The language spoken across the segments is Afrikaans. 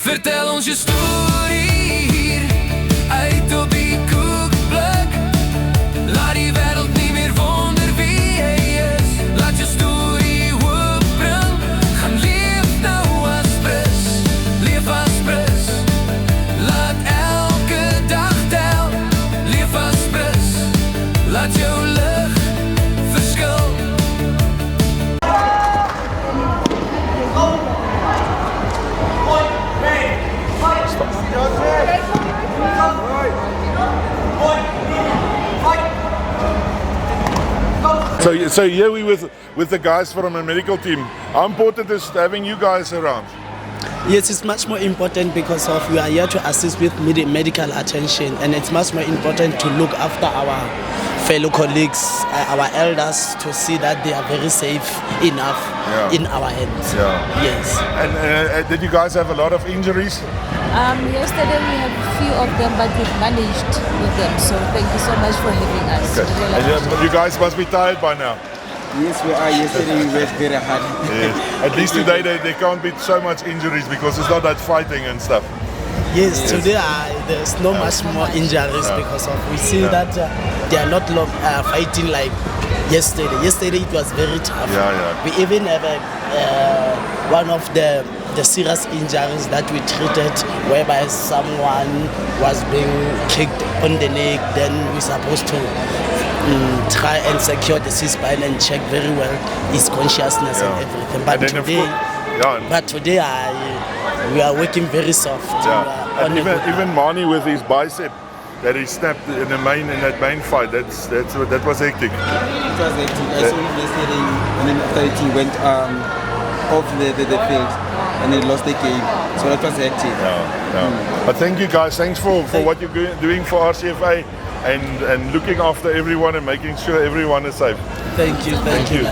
Vertel ons je story hier uit op die koekplek. Laat die wereld niet meer wonder wie jij is. Laat je story opbring. Gaan leef nou als pres. Leef als pres. Laat elke dag tel. Leef als pres. Laat jou lucht verskil. So here we with the guys from the medical team. How important is having you guys around? Yes, it's much more important because we are here to assist with medical attention, and it's much more important to look after our fellow colleagues, our elders, to see that they are very safe enough in our hands. Yeah. Yes. And did you guys have a lot of injuries? Yesterday we had a few of them, but we've managed with them. So thank you so much for having us. Okay. And you guys must be tired by now. Yes, we are. Yesterday we worked very hard. Yeah. At least today there can't be so much injuries because it's not that fighting and stuff. Yes, today there's no much more injuries because we see that they are not fighting like yesterday. Yesterday it was very tough. We even have one of the serious injuries that we treated, whereby someone was being kicked on the leg. Then we're supposed to try and secure the C-spine and check very well his consciousness and everything. But today, we are working very soft. And even Mani with his bicep that he snapped in that main fight, that was hectic. It was hectic. I saw him yesterday, and then after he went off the field and he lost the game. So that was hectic. But thank you guys. Thanks for what you're doing for RCFA and looking after everyone and making sure everyone is safe. Thank you. Thank you.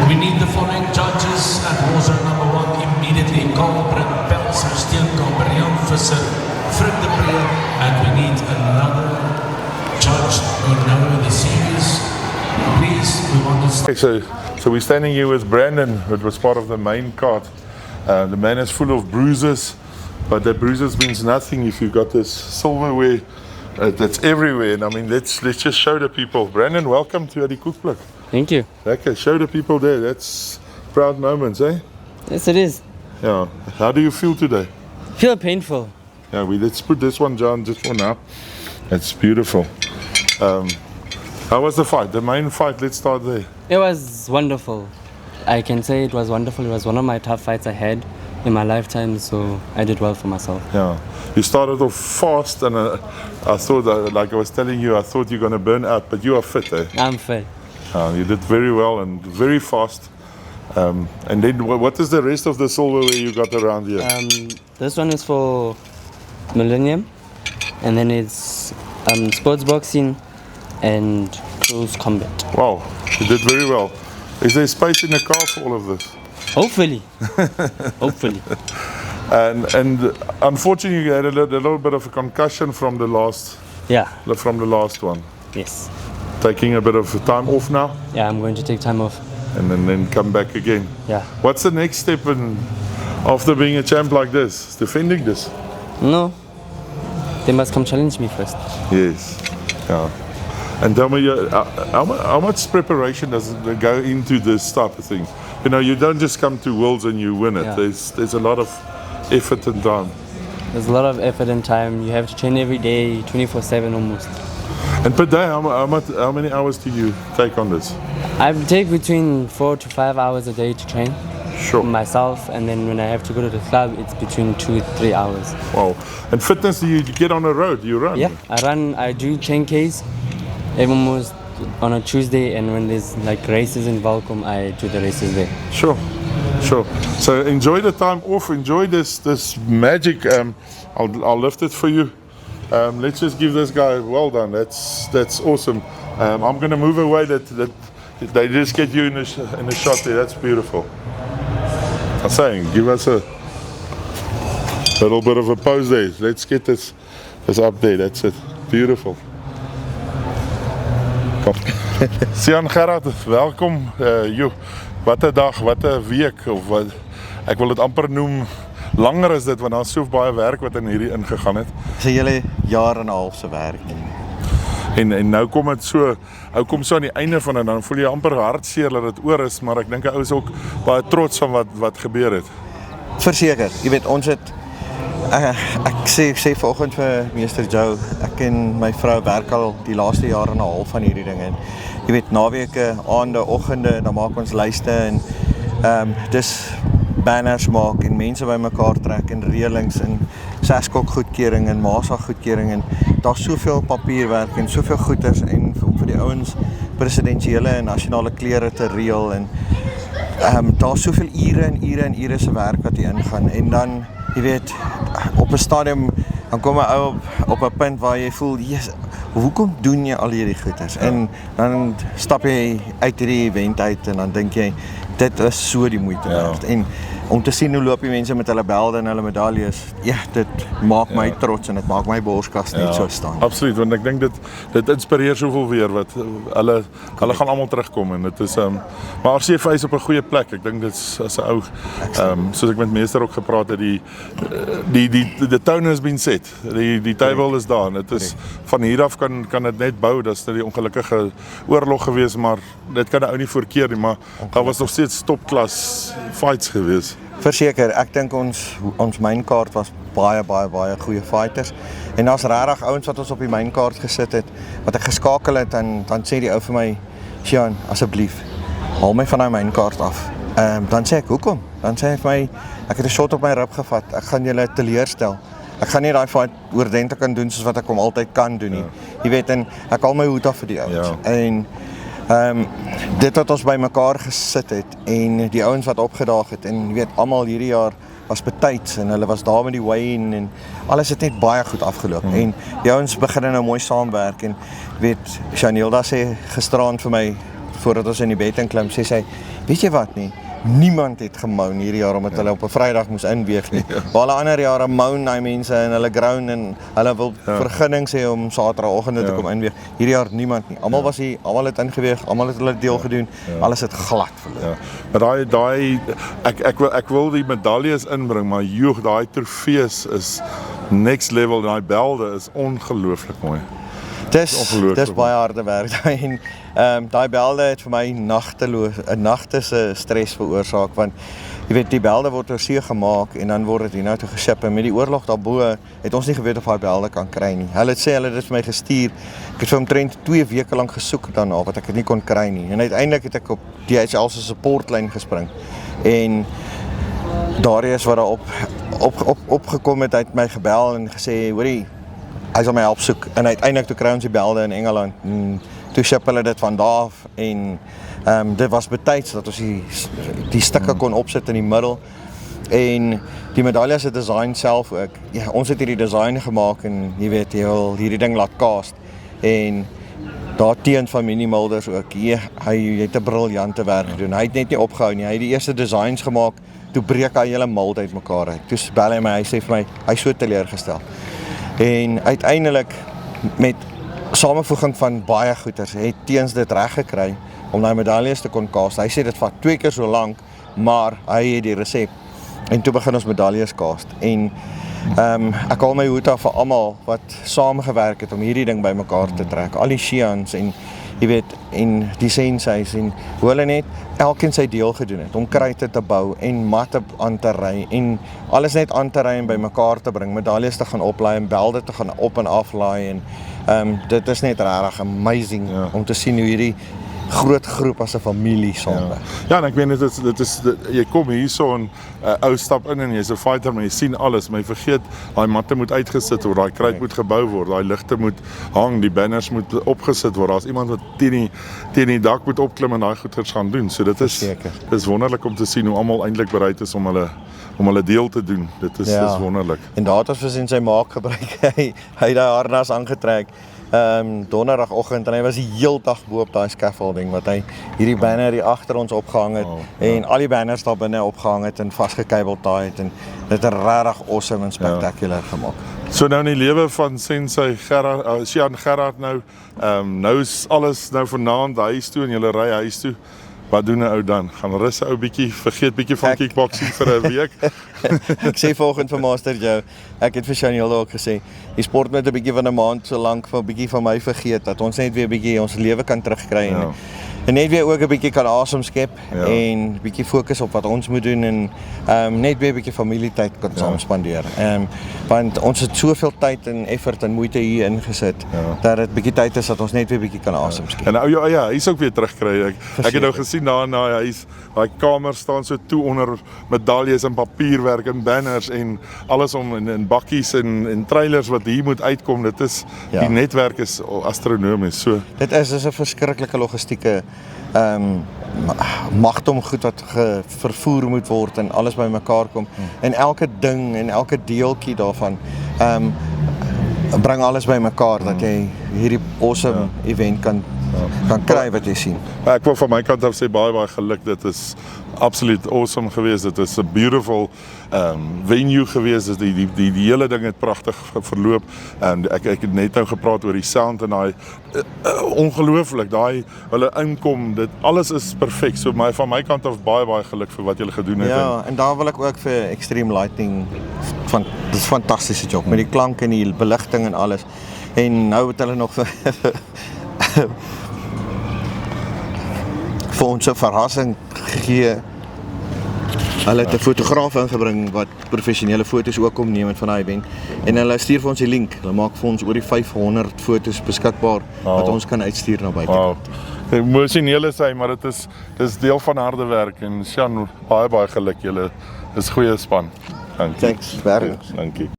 We need the following judges at war zone number 1 immediately. Carl Brink, Pelser, Steenkamp, Rian Visser, Frik de Pre, and we need another judge who knows the series. Please, we want to... Okay, so we're standing here with Brandon, who was part of the main card. The man is full of bruises, but that bruises means nothing if you've got this silverware that's everywhere. And I mean, let's just show the people. Brandon, welcome to die Koekplek. Thank you. Okay, show the people there. That's proud moments, eh? Yes, it is. Yeah. How do you feel today? Feel painful. Yeah, let's put this one down just for now. That's beautiful. How was the fight? The main fight, let's start there. It was wonderful. I can say it was wonderful. It was one of my tough fights I had in my lifetime, so I did well for myself. Yeah. You started off fast, and I thought, like I was telling you, I thought you're going to burn out, but you are fit, eh? I'm fit. You did very well and very fast. And then what is the rest of the silverware you got around here? This one is for Millennium, and then it's sports boxing and close combat. Wow, you did very well. Is there space in the car for all of this? Hopefully. Hopefully. And unfortunately you had a little bit of a concussion from the last one. Yes. Taking a bit of time off now? Yeah, I'm going to take time off. And then come back again. Yeah. What's the next step after being a champ like this? Defending this? No. They must come challenge me first. Yes. Yeah. And tell me, how much preparation does go into this type of thing? You know, you don't just come to Worlds and you win it. Yeah. There's a lot of effort and time. There's a lot of effort and time. You have to train every day, 24/7 almost. And per day, how many hours do you take on this? I take between 4 to 5 hours a day to train. Sure. Myself, and then when I have to go to the club, it's between 2 to 3 hours. Wow. And fitness, do you get on the road? You run? Yeah, I run. I do 10Ks almost on a Tuesday, and when there's like races in Valcom, I do the races there. Sure. So enjoy the time off. Enjoy this magic. I'll lift it for you. Let's just give this guy well done. That's awesome. I'm going to move away. That they just get you in the shot there. That's beautiful. I'm saying, give us a little bit of a pose there. Let's get this up there. That's it. Beautiful. Sian Gerard, welkom. wat 'n dag, wat 'n week of wat ek wil dit amper noem langer is dit want daar's so baie werk wat in hierdie ingegaan het. Dis 'n hele jaar en 'n half se werk. En nou kom dit so, ou kom so aan die einde van dit, dan voel jy amper hartseer dat dit oor is, maar ek dink 'n ou is ook baie trots van wat gebeur het. Verseker, jy weet ons het ek sê vanoggend vir meester Joe, ek en my vrou werk al die laaste jaar en 'n half van hierdie ding en jy weet naweke, aande, oggende, dan maak ons lyste en dis banners maak en mense bymekaar trek en reëlings en SASCOC goedkeuring en MASA goedkeuring en daar's soveel papierwerk en soveel goeders en om vir die ouens presidensiële en nasionale klere te reël en daar's soveel ure en ure en ure se werk wat hier ingaan en dan jy weet op 'n stadium dan kom 'n ou op 'n punt waar jy voel hoekom doen jy al hierdie goeders en dan stap jy uit hierdie event uit en dan dink jy dit is so die moeite werd en om te sien hoe loop die mense met hulle belde en hulle medaljes, dit maak my trots en dit maak my borskas net so staan. Absoluut, want ek dink dit inspireer soveel weer wat hulle gaan almal terugkom en dit is maar RCV is op 'n goeie plek. Ek dink dit is as 'n ou soos ek met meester ook gepraat het, die tone has been set. Die table is daar. Dit is van hier af kan dit net bou. Dit is die ongelukkige oorlog gewees, maar dit kan 'n ou nie voorkeer nie, maar daar was nog steeds topklas fights gewees. Verseker, ek dink ons mynkaart was baie goeie fighters en daar's regtig ouens wat ons op die mynkaart gesit het wat ek geskakel het en dan sê die ou vir my, "Sjan, asseblief, haal my van daai mynkaart af." Dan sê ek, "Hoekom?" Dan sê hy vir my, "Ek het 'n shot op my rib gevat. Ek gaan julle teleurstel. Ek gaan nie daai fight oordentlik kan doen soos wat ek hom altyd kan doen nie." Jy weet en ek haal my hoed af vir die ouens. En dit wat ons by mekaar gesit het en die ouens wat opgedaag het en jy weet almal hierdie jaar was betyds en hulle was daar met die Wayne en alles het net baie goed afgeloop en die ouens begin nou mooi saamwerk en weet Shanilda sê gisteraand vir my voordat ons in die bed inklim sê sy, weet jy wat nie, niemand het gemoun hierdie jaar omdat hulle op 'n Vrydag moes inweeg nie. Waar alle ander jare moun daai mense en hulle ground en hulle wil vergunning sê om Saterdagoggend te kom inweeg. Hierdie jaar niemand nie. Almal was hier, almal het ingeweeg, almal het hulle deel gedoen. Alles het glad verloop. Maar daai ek wil die medaljes inbring, maar daai trofees is next level. Daai belde is ongelooflik mooi. Dis baie harde werk en daai belde het vir my 'n nagte se stres veroorsaak want jy weet die belde word oor see gemaak en dan word dit hier nou toe geship en met die oorlog daarbo het ons nie geweet of daai belde kan kry nie. Hulle sê hulle het dit vir my gestuur. Ek het vir omtrent 2 weke lank gesoek daarna wat ek dit nie kon kry nie. En uiteindelik het ek op DHL se supportlyn gespring. En Darius wat daar opgekom het, hy het my gebel en gesê, "Hoorie, hy sal my help soek." En uiteindelik toe kry ons die belde in Engeland. Toe ship hulle dit van daar af en dit was betyds dat ons die stukke kon opsit in die middel en die medalje se design self ook. Ja, ons het hierdie design gemaak en jy weet jy wil hierdie ding laat cast en daar teen van Minnie Mulders ook. Hy het 'n briljante werk gedoen. Hy het net nie opgehou nie. Hy het die eerste designs gemaak, toe breek hy hele mold uit mekaar uit. Toe bel hy my, hy sê vir my, hy so teleurgestel. En uiteindelik met samevoeging van baie goeders het Teens dit reg gekry om daai medaljes te kon cast. Hy sê dit vat 2 keer so lank, maar hy het die resep. En toe begin ons medaljes cast. En ek haal my hoed af vir almal wat saamgewerk het om hierdie ding bymekaar te trek. Al die Shians en jy weet en die senseis en hoe hulle net elkeen sy deel gedoen het om kruite te bou en matte aan te ry en alles net aan te ry en bymekaar te bring, medaljes te gaan oplaai en belde te gaan op en aflaai en dit is net regtig amazing om te sien hoe hierdie groot groep as 'n familie saamwerk. Ja, en ek meen dit is jy kom hierso en ou stap in en jy's 'n fighter, maar jy sien alles, maar jy vergeet daai matte moet uitgesit word, daai kruit moet gebou word, daai ligte moet hang, die banners moet opgesit word. Daar's iemand wat teen die dak moet opklim en daai goeders gaan doen. So dit is wonderlik om te sien hoe almal eintlik bereid is om hulle deel te doen. Dit is wonderlik. En daar het ons gesien sy maak gebruik. Hy het daai harnas aangetrek. Donderdagoggend en hy was die heel dag bo op daai scaffolding wat hy hierdie banner hier agter ons opgehang het en al die banners daar binne opgehang het en vasgekabeltaai het en dit het regtig awesome en spectacular gemaak. So nou in die lewe van Sensei Shan Gerard nou is alles nou vanaand huis toe en julle ry huis toe. wat doen 'n ou dan? Gaan rus 'n ou bietjie, vergeet bietjie van kickboxing vir 'n week. Ek sê volgende vir Master Joe, ek het vir Shaniel ook gesê, die sport met 'n bietjie van 'n maand so lank vir 'n bietjie van my vergeet, dat ons net weer 'n bietjie ons lewe kan terugkry en net weer ook 'n bietjie kan asem skep en bietjie fokus op wat ons moet doen en net weer 'n bietjie familietyd kan saam spandeer. Want ons het soveel tyd en effort en moeite hier ingesit dat dit bietjie tyd is dat ons net weer bietjie kan asem skep. En hy is ook weer terugkry. Ek het nou gesien daarna daai kamer staan so toe onder medaljes en papierwerk en banners en alles om in bakkies en trailers wat hier moet uitkom. Dit is die netwerk is astronomies. So dit is 'n verskriklike logistieke magdom goed wat vervoer moet word en alles bymekaar kom en elke ding en elke deeltjie daarvan bring alles bymekaar dat jy hierdie awesome event kan kry wat jy sien. Ek wil van my kant af sê baie geluk, dit is absoluut awesome geweest. Dit is 'n beautiful venue geweest. Die hele ding het pragtig verloop. Ek het net nou gepraat oor die sound en daai ongelooflik, daai hulle inkom, dit alles is perfek. So van my kant af baie geluk vir wat julle gedoen het. Ja, en daar wil ek ook vir Extreme Lighting dit is 'n fantastiese job met die klank en die beligting en alles. En nou het hulle nog vir ons 'n verrassing gegee. Hulle het 'n fotograaf ingebring wat professionele foto's ook kom neem van daai event. En hulle stuur vir ons die link. Hulle maak vir ons oor die 500 foto's beskikbaar wat ons kan uitstuur na buite. Emosionele sê, maar dit is deel van harde werk en Sjan, baie geluk. Julle is goeie span. Dankie. Thanks, very. Dankie.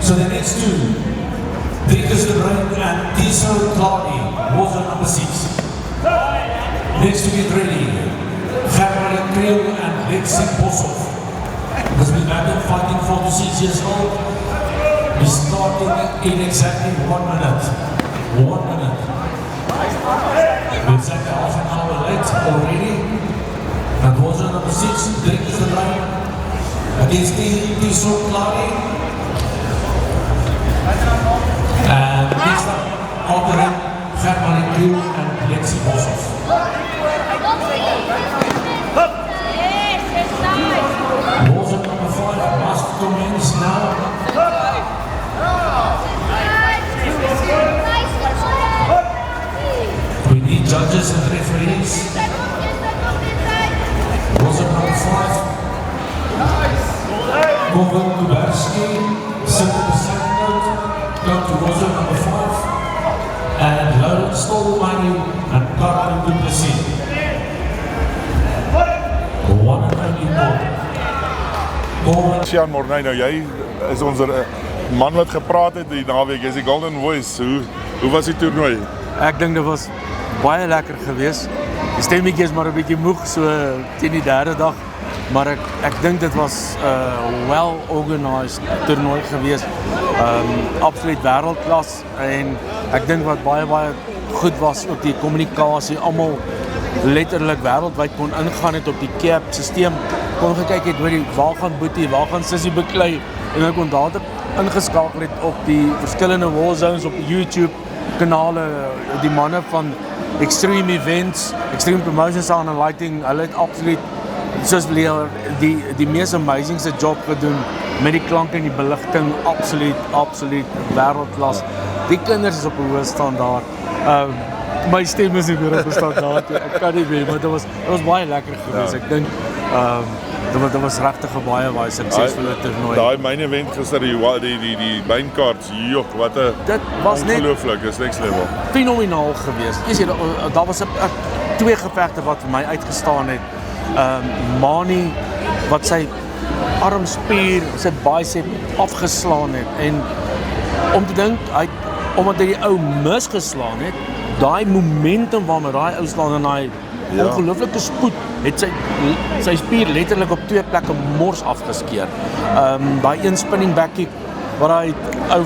So the next two, Vickers de Bruin and Tiso Claudy, water number 6. Next to get ready, Gerald Creel and Lexi Boshoff. Because we've been fighting 4 to 6 years old. We're starting in exactly 1 minute. 1 minute. We're exactly half an hour late already. And water number 6, Vickers de Bruin against Tiso Claudy. And next up, after him, Gerald Creel and Lexi Boshoff. Water number 5 must commence now. We need judges and referees. Water number 5. Govan Kubarski, 7% note. Come to water number 5. And Laurent Stolmani and Carmen Duplessis. One and only more. Sjan Morney, nou jy is ons man wat gepraat het die naweek, is die Golden Voice. Hoe was die toernooi? Ek dink dit was baie lekker geweest. Die stemmetjie is maar 'n bietjie moeg so teen die derde dag, maar ek dink dit was well organized toernooi geweest. Absoluut wêreldklas en ek dink wat baie goed was ook die kommunikasie, almal letterlik wêreldwyd kon ingaan het op die CAP stelsel, kon gekyk het waar gaan Boetie, waar gaan Sissie beklei en ek kon dadelik ingeskakel het op die verskillende war zones op YouTube kanale, die manne van Extreme Events, Extreme Promotions and Lighting, hulle het absoluut soos leer die mees amazingste job gedoen met die klank en die beligting, absoluut wêreldklas. Die kinders is op 'n hoë standaard. My stem is nie meer op 'n standaard. Ek kan nie meer, maar dit was baie lekker geweest. Ek dink dit was regtig 'n baie suksesvolle toernooi. Daai main event gister, die main cards, jok, wat 'n dit was ongelooflik, is next level. Fenomenaal geweest. Daar was 2 gevegte wat vir my uitgestaan het. Mani wat sy armspier, sy bicep afgeslaan het en om te dink, omdat hy die ou misgeslaan het, daai momentum waarmee daai ou slaan en daai ongelooflike spoed, het sy spier letterlik op 2 plekke mors afgeskeer. Daai een spinning back kick, waar hy ou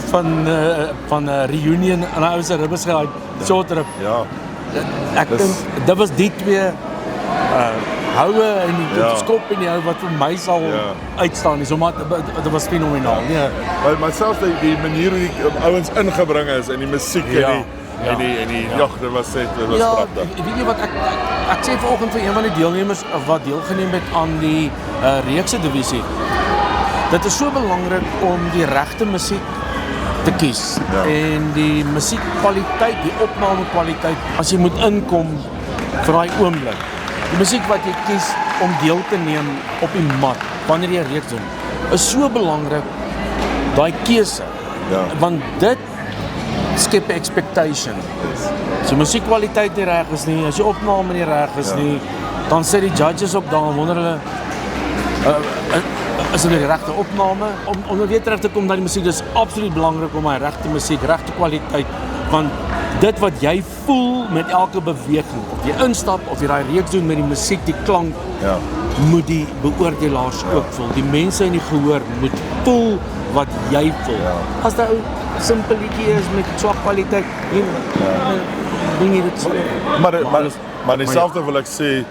van Reunion en hy ou sy ribbes gehad, short rib. Ja. Ek dink, dit was die 2 houe en die skop en die hou wat vir my sal uitstaan, so maar dit was fenomenaal. Maar selfs die manier hoe die ouens ingebring is en die musiek en die dit was pragtig. Weet jy wat, ek sê vanoggend vir een van die deelnemers wat deelgeneem het aan die reekse divisie, dit is so belangrik om die regte musiek te kies en die musiekkwaliteit, die opnamekwaliteit, as jy moet inkom vir daai oomblik. Die musiek wat jy kies om deel te neem op die mat, wanneer jy reeks doen, is so belangrik, daai keuse, want dit skep 'n expectation. As die musiekkwaliteit nie reg is nie, as die opname nie reg is nie, dan sê die judges ook dan, wonder hulle, is dit die regte opname? Om weer terug te kom na die musiek, dis absoluut belangrik om die regte musiek, regte kwaliteit, want dit wat jy voel met elke beweging, of jy instap, of jy daai reeks doen met die musiek, die klank, moet die beoordelaars ook voel. Die mense in die gehoor moet voel wat jy voel. As daar 'n simpel liedjie is met swak kwaliteit, ding jy dit so. Maar dieselfde wil ek sê,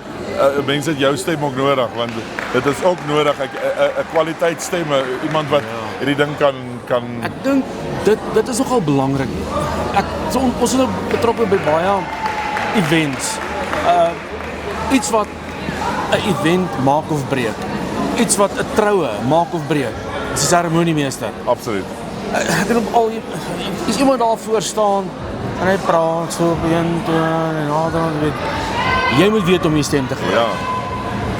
mense het jou stem ook nodig, want dit is ook nodig, 'n kwaliteitsstem, iemand wat hierdie ding kan... Ek dink, dit is nogal belangrik. Ons is betrokke by baie events. Iets wat 'n event maak of breek. Iets wat 'n troue maak of breek. Dis 'n seremoniemeester. Absoluut. Ek het al is iemand daar voor staan en hy praat so op een toon en nader weet. Jy moet weet om jy stem te gebruik.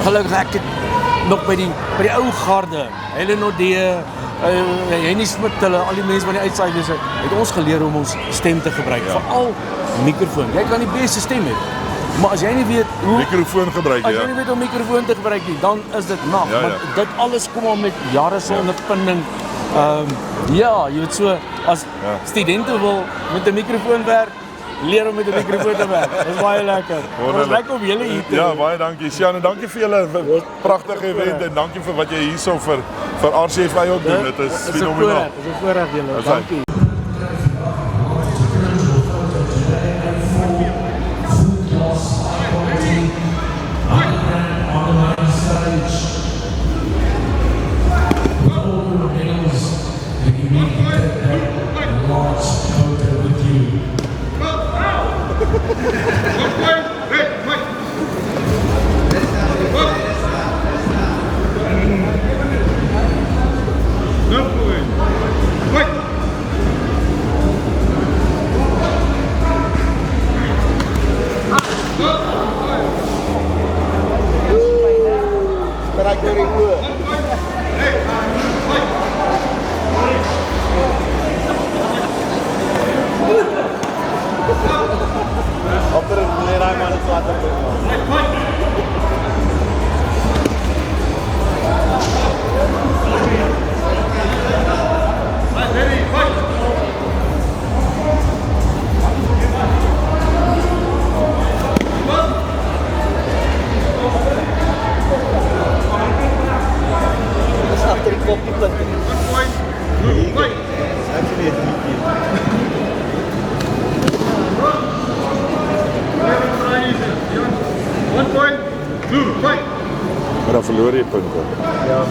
Gelukkig ek het nog by die ou garde, Helen Odee, Henny Smit, al die mense wat die uitsaai is, het ons geleer om ons stem te gebruik. Veral mikrofoon. Jy kan die beste stem hê. Maar as jy nie weet hoe mikrofoon gebruik, as jy nie weet hoe om mikrofoon te gebruik nie, dan is dit nag. Maar dit alles kom al met jare se ondervinding. Jy weet so, as studente wil met 'n mikrofoon werk, leer om met 'n mikrofoon te werk. Dit is baie lekker. Ons lekker om julle hier te Ja, baie dankie. Sian, en dankie vir julle pragtige event en dankie vir wat jy hierso vir RCFI ook doen. Dit is fenomenaal. Dit is 'n voorreg julle. Dankie. Maar dan verloor jy punte. Ja.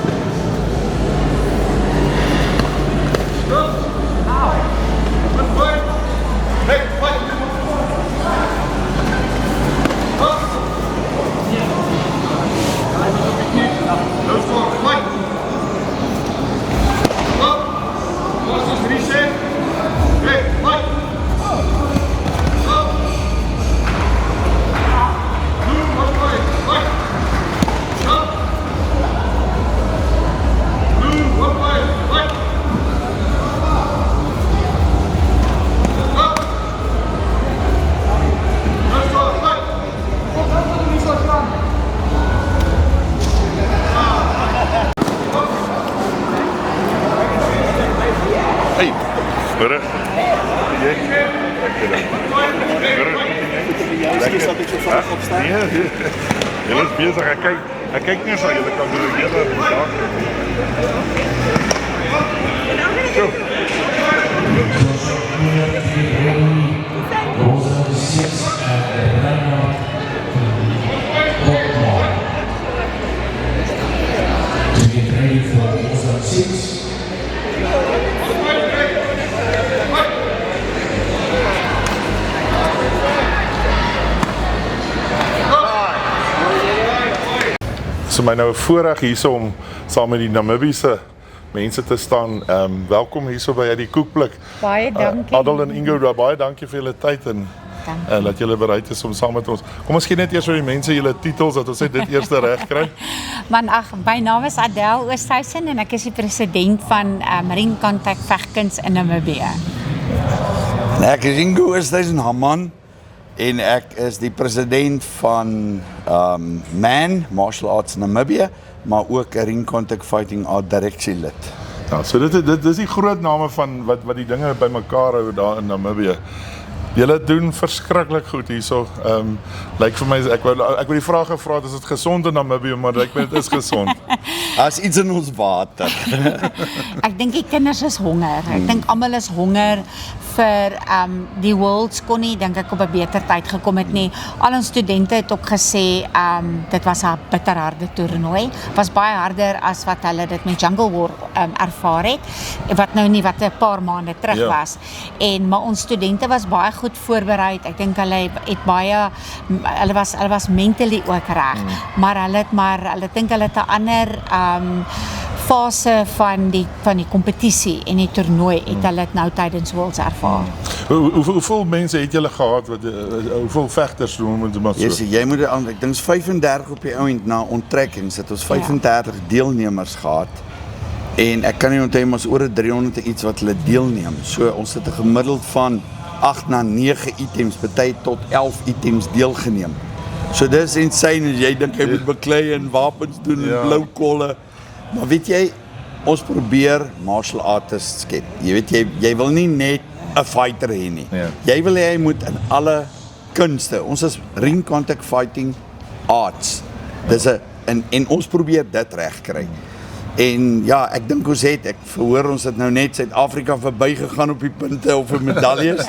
Lekker. Nee, julle is bezig, ek kyk nie so, julle kan doen hele dag. Zo. To get ready for Rosa 6. So my nou 'n voorreg hierso om saam met die Namibiese mense te staan. Welkom hierso by die Koekblik. Baie dankie. Adel en Ingo, baie dankie vir julle tyd en dat julle bereid is om saam met ons. Kom ons gee net eers vir die mense julle titels dat ons net dit eers reg kry. Man, my naam is Adel Oosthuizen en ek is die president van Marine Contact Vegkuns in Namibië. Ek is Ingo Oosthuizen Haman en ek is die president van MAN, Martial Arts Namibia, maar ook 'n Ring Contact Fighting Art direksielid. Ja, so dit is die groot name van wat die dinge bymekaar hou daar in Namibië. Julle doen verskriklik goed hierso. Lyk vir my ek wou die vraag gevra het, is dit gesond in Namibië, maar lyk my dit is gesond. Daar's iets in ons water. Ek dink die kinders is honger. Ek dink almal is honger vir die Worlds kon nie dink ek op 'n beter tyd gekom het nie. Al ons studente het ook gesê dit was 'n bitterharde toernooi. Was baie harder as wat hulle dit met Jungle War ervaar het. Wat nou nie wat 'n paar maande terug was. Maar ons studente was baie goed voorberei. Ek dink hulle het baie hulle was mentally ook reg. Maar hulle dink hulle het 'n ander fase van die kompetisie en die toernooi het hulle dit nou tydens Worlds ervaar. Hoeveel mense het julle gehad hoeveel vegters noem ons maar so? Jy moet ek dink 35 op die ouend na onttrekkings het ons 35 deelnemers gehad. En ek kan nie onthou maar oor 300 iets wat hulle deelneem. So ons het 'n gemiddeld van 8 na 9 items, party tot 11 items deelgeneem. So dis insane as jy dink jy moet beklei en wapens doen en blou kolle. Maar weet jy, ons probeer martial artists skep. Jy weet jy wil nie net 'n fighter hê nie. Jy wil hê hy moet in alle kunste. Ons is Ring Contact Fighting Arts. Dis en ons probeer dit reg kry. En ja, ek dink ek verhoor ons het nou net Suid-Afrika verbygegaan op die punte of vir medaljes.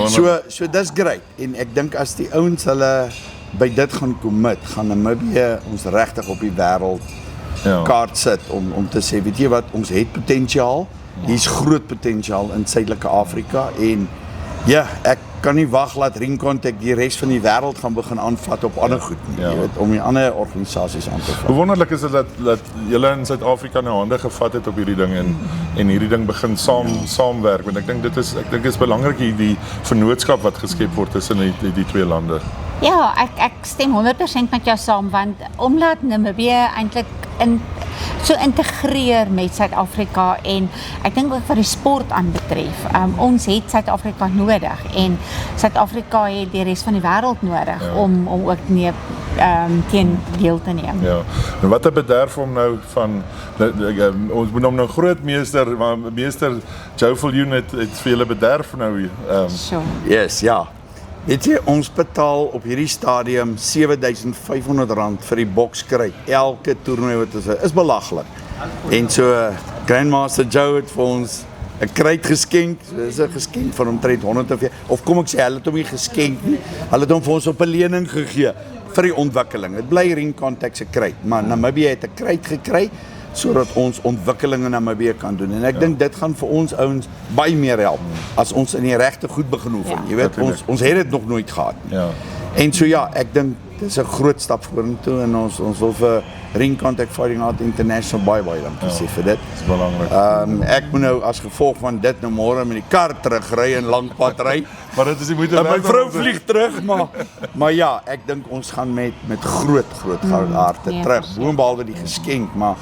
So dis great. En ek dink as die ouens hulle by dit gaan commit, gaan Namibië ons regtig op die wêreld kaart sit om te sê, weet jy wat, ons het potensiaal. Hier's groot potensiaal in Suidelike Afrika en ja, ek kan nie wag laat Ring Contact die res van die wêreld gaan begin aanvat op ander goed nie, jy weet, om die ander organisasies aan te vat. Hoe wonderlik is dit dat julle in Suid-Afrika nou hande gevat het op hierdie ding en hierdie ding begin saamwerk, want ek dink dit is belangrik die vennootskap wat geskep word tussen die twee lande. Ja, ek stem 100% met jou saam, want omdat Namibië eintlik so integreer met Suid-Afrika en ek dink ook wat die sport aanbetref. Ons het Suid-Afrika nodig en Suid-Afrika het die res van die wêreld nodig om ook teen deel te neem. Ja. En wat 'n bederf om nou van ons moet hom nou grootmeester, maar meester Joe Viljoen het vir julle bederf nou Yes, ja. Weet jy, ons betaal op hierdie stadium R7,500 vir die bokskruit. Elke toernooi wat ons is belaglik. En so Grandmaster Joe het vir ons 'n kruit geskenk. Dis 'n geskenk van omtrent 100 of kom ek sê hulle het hom nie geskenk nie. Hulle het hom vir ons op 'n lening gegee vir die ontwikkeling. Dit bly Ring Contact se kruit, maar Namibië het 'n kruit gekry sodat ons ontwikkeling in Namibië kan doen. En ek dink dit gaan vir ons ouens baie meer help as ons in die regte goed begin oefen. Jy weet, ons het dit nog nooit gehad nie. En so ja, ek dink dis 'n groot stap vorentoe en ons wil vir Ring Contact Fighting Art International baie dankie sê vir dit. Dis belangrik. Ek moet nou as gevolg van dit nou môre met die kar terugry en lank pad ry. Maar dit is die moeite werd. My vrou vlieg terug, maar ja, ek dink ons gaan met groot harte terug. Boonbehalwe die geskenk, maar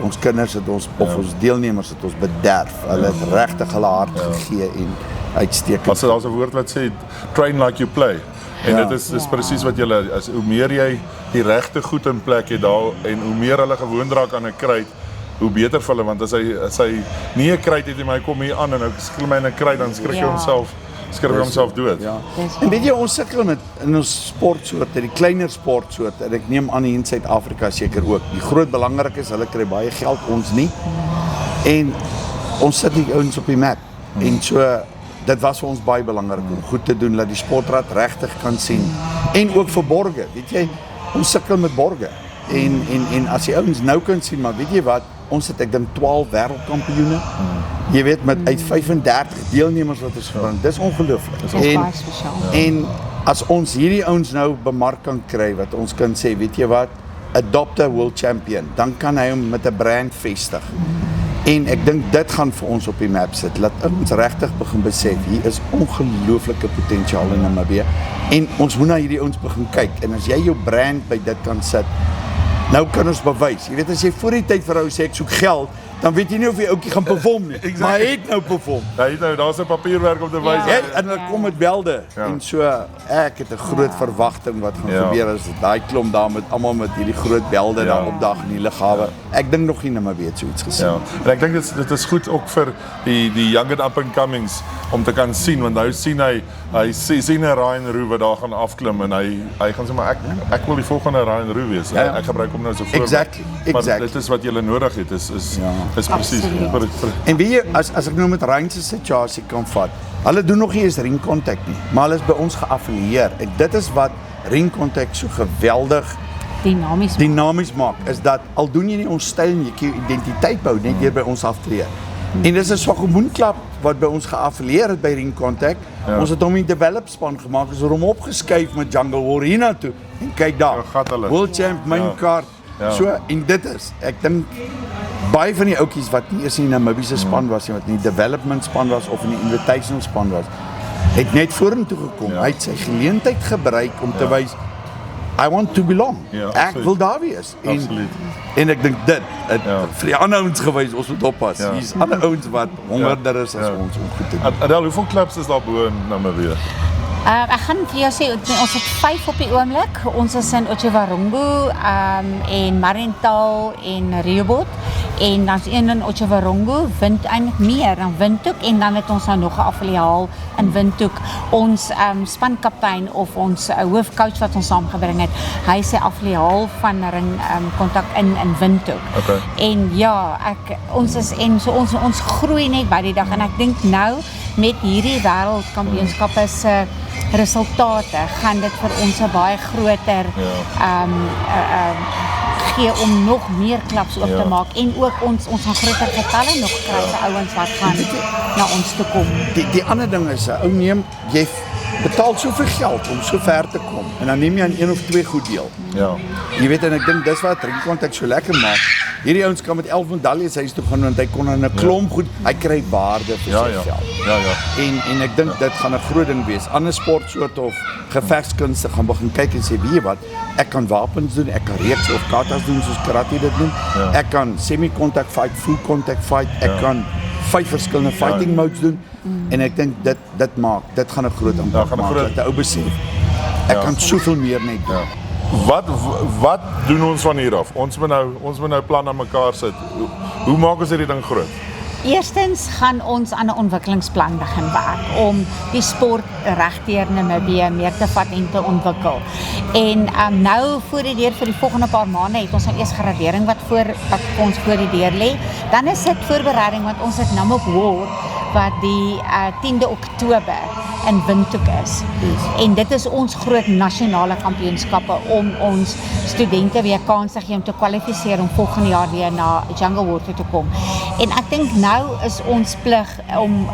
ons kinders het ons of ons deelnemers het ons bederf. Hulle het regtig hulle hart gegee en uitstekend. Daar's 'n woord wat sê train like you play. En dit is presies wat julle hoe meer jy die regte goed in plek het daar en hoe meer hulle gewoond raak aan 'n kruit, hoe beter vir hulle, want as hy nie 'n kruit het en hy kom hier aan en nou skil my in 'n kruit, dan skrik hy homself skryf hy homself dood. Ja. En weet jy, ons sukkel met in ons sportsoorte, die kleiner sportsoorte, en ek neem aan hier in Suid-Afrika seker ook. Die groot belangrik is, hulle kry baie geld, ons nie. En ons sit die ouens op die map. En so, dit was vir ons baie belangrik om goed te doen, dat die sportraad regtig kan sien. En ook vir borge, weet jy, ons sukkel met borge. En as die ouens nou kan sien, maar weet jy wat, ons het ek dink 12 wêreldkampioene. Jy weet, met uit 35 deelnemers wat ons gebring, dis ongelooflik. En as ons hierdie ouens nou bemark kan kry, wat ons kan sê, weet jy wat, adopt a world champion, dan kan hy hom met 'n brand vestig. En ek dink dit gaan vir ons op die map sit, laat ons regtig begin besef, hier is ongelooflike potensiaal in Namibië, en ons moet na hierdie ouens begin kyk, en as jy jou brand by dit kan sit, nou kan ons bewys. Jy weet, as jy voor die tyd vir ou sê ek soek geld, dan weet jy nie of die ouetjie gaan perform nie. Maar hy het nou perform. Daar's 'n papierwerk om te wys. En dan kom dit belde. En so, ek het 'n groot verwagting wat gaan gebeur as daai klomp daar met almal met hierdie groot belde daar opdag in die lughawe. Ek dink nog nie nou maar weet so iets gesien. Ja. En ek dink dit is goed ook vir die young and up and comings om te kan sien, want nou sien hy sien 'n Ryan Roux wat daar gaan afklim en hy gaan sê maar ek wil die volgende Ryan Roux wees. Ek gebruik hom nou so voorbeeld. Exactly. Maar dit is wat jy nodig het, is presies. En weet jy, as ek nou met Ryan se situasie kan vat, hulle doen nog nie eens ring contact nie, maar hulle is by ons geaffilieer. En dit is wat ring contact so geweldig dynamies maak, is dat al doen jy nie ons styl en jy kan jou identiteit bou net deur by ons aftree. En dis 'n Swakopmund-klub wat by ons geaffilieer het by Ring Contact. Ons het hom in develop span gemaak, ons het hom opgeskuif met Jungle War hiernatoe. En kyk daar, World Champ, main card. So, en dit is, ek dink, baie van die ouetjies wat nie eers in die Namibiese span was, wat in die development span was of in die invitational span was, het net vorentoe gekom. Hy het sy geleentheid gebruik om te wys, I want to belong. Ek wil daar wees. En ek dink dit, vir die ander ouens gewys, ons moet oppas. Hier is ander ouens wat hongerder is as ons om goed te doen. Adel, hoeveel clubs is daar bo in Namibië? Ek gaan vir jou sê, ons het 5 op die oomblik. Ons is in Otjiwarongo, en Mariental en Rehoboth. En dan is een in Otjiwarongo, eintlik meer dan Windhoek, en dan het ons nou nog 'n affiliaal in Windhoek. Ons spankaptein of ons hoofcoach wat ons saamgebring het, hy sê affiliaal van Ring Kontak in Windhoek. En ja, ons groei net by die dag, en ek dink nou met hierdie wêreldkampioenskappe se resultate gaan dit vir ons 'n baie groter gee om nog meer klubs oop te maak, en ook ons gaan groter getalle nog kry vir ouens wat gaan na ons toe kom. Die ander ding is, ou neem, jy betaal soveel geld om so ver te kom, en dan neem jy aan 1 of 2 goed deel. Jy weet, en ek dink dis wat Ring Contact so lekker maak. Hierdie ouens kan met 11 medaljes huis toe gaan, want hy kon in 'n klomp goed, hy kry waarde vir sy geld. En ek dink dit gaan 'n groot ding wees. Ander sportsoorte of gevegskunste gaan begin kyk en sê, weet jy wat, ek kan wapens doen, ek kan reeks of katas doen soos karate dit doen. Ek kan semi-contact fight, full contact fight, ek kan 5 verskillende fighting modes doen. En ek dink dit gaan 'n groot impak maak. Dat 'n ou besef, ek kan soveel meer net doen. Wat doen ons van hier af? Ons moet nou plan aan mekaar sit. Hoe maak ons hierdie ding groot? Eerstens gaan ons aan 'n ontwikkelingsplan begin werk om die sport regdeur Namibië meer te vat en te ontwikkel. En nou voor die deur vir die volgende paar maande het ons nou eers gradering wat ons voor die deur lê. Dan is dit voorbereiding, want ons het Namib War wat die 10de Oktober in Windhoek is. En dit is ons groot nasionale kampioenskappe om ons studente weer kans te gee om te kwalifiseer om volgende jaar weer na Jungle War toe te kom. En ek dink nou is ons plig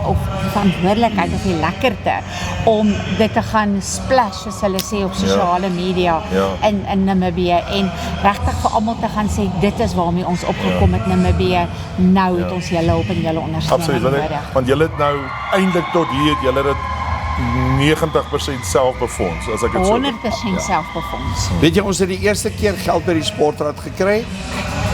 of verantwoordelikheid of die lekkerte om dit te gaan splash, soos hulle sê op sosiale media in Namibië, en regtig vir almal te gaan sê, dit is waarmee ons opgekom het Namibië, nou het ons julle op en julle ondersteuning nodig. Want julle het nou eintlik tot hier, julle het 90% selfbefonds, as ek dit so 100% selfbefonds. Weet jy, ons het die eerste keer geld by die sportraad gekry.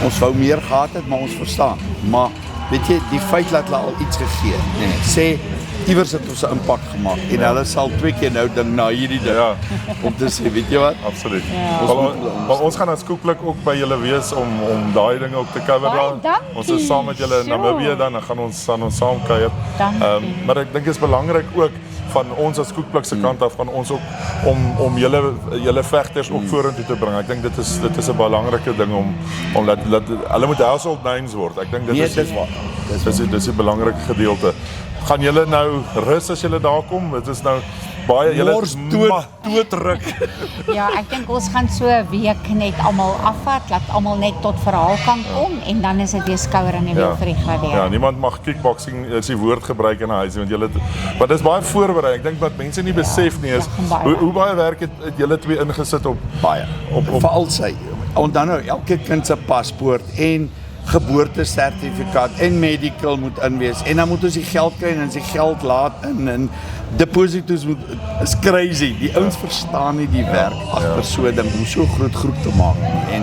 Ons wou meer gehad het, maar ons verstaan. Maar weet jy, die feit dat hulle al iets gegee het, sê iewers het ons 'n impak gemaak, en hulle sal 2 keer nou ding na hierdie ding om te sê, weet jy wat? Absoluut. Maar ons gaan as Koekblik ook by julle wees om daai dinge ook te cover daar. Ons is saam met julle in Namibië dan gaan ons saam kuier. Maar ek dink dit is belangrik ook van ons as Koekblik se kant af, van ons ook om julle vegters ook vorentoe te bring. Ek dink dit is 'n belangrike ding om dat hulle moet household names word. Ek dink dit is waar. Dis 'n belangrike gedeelte. Gaan julle nou rus as julle daar kom? Dit is nou baie julle doodruk. Ja, ek dink ons gaan so 'n week net almal afvat, laat almal net tot verhaal kan kom en dan is dit weer skouer in die wiel vir die gradering. Ja, niemand mag kickboxing is die woord gebruik in 'n huis want want dis baie voorberei. Ek dink wat mense nie besef nie is hoe baie werk het julle twee ingesit op baie op veral sy. Onthou nou elke kind se paspoort en geboortesertifikaat en medical moet inwees en dan moet ons die geld kry en ons die geld laat in en depositos is crazy. Die ouens verstaan nie die werk agter so 'n ding om so groot groep te maak nie.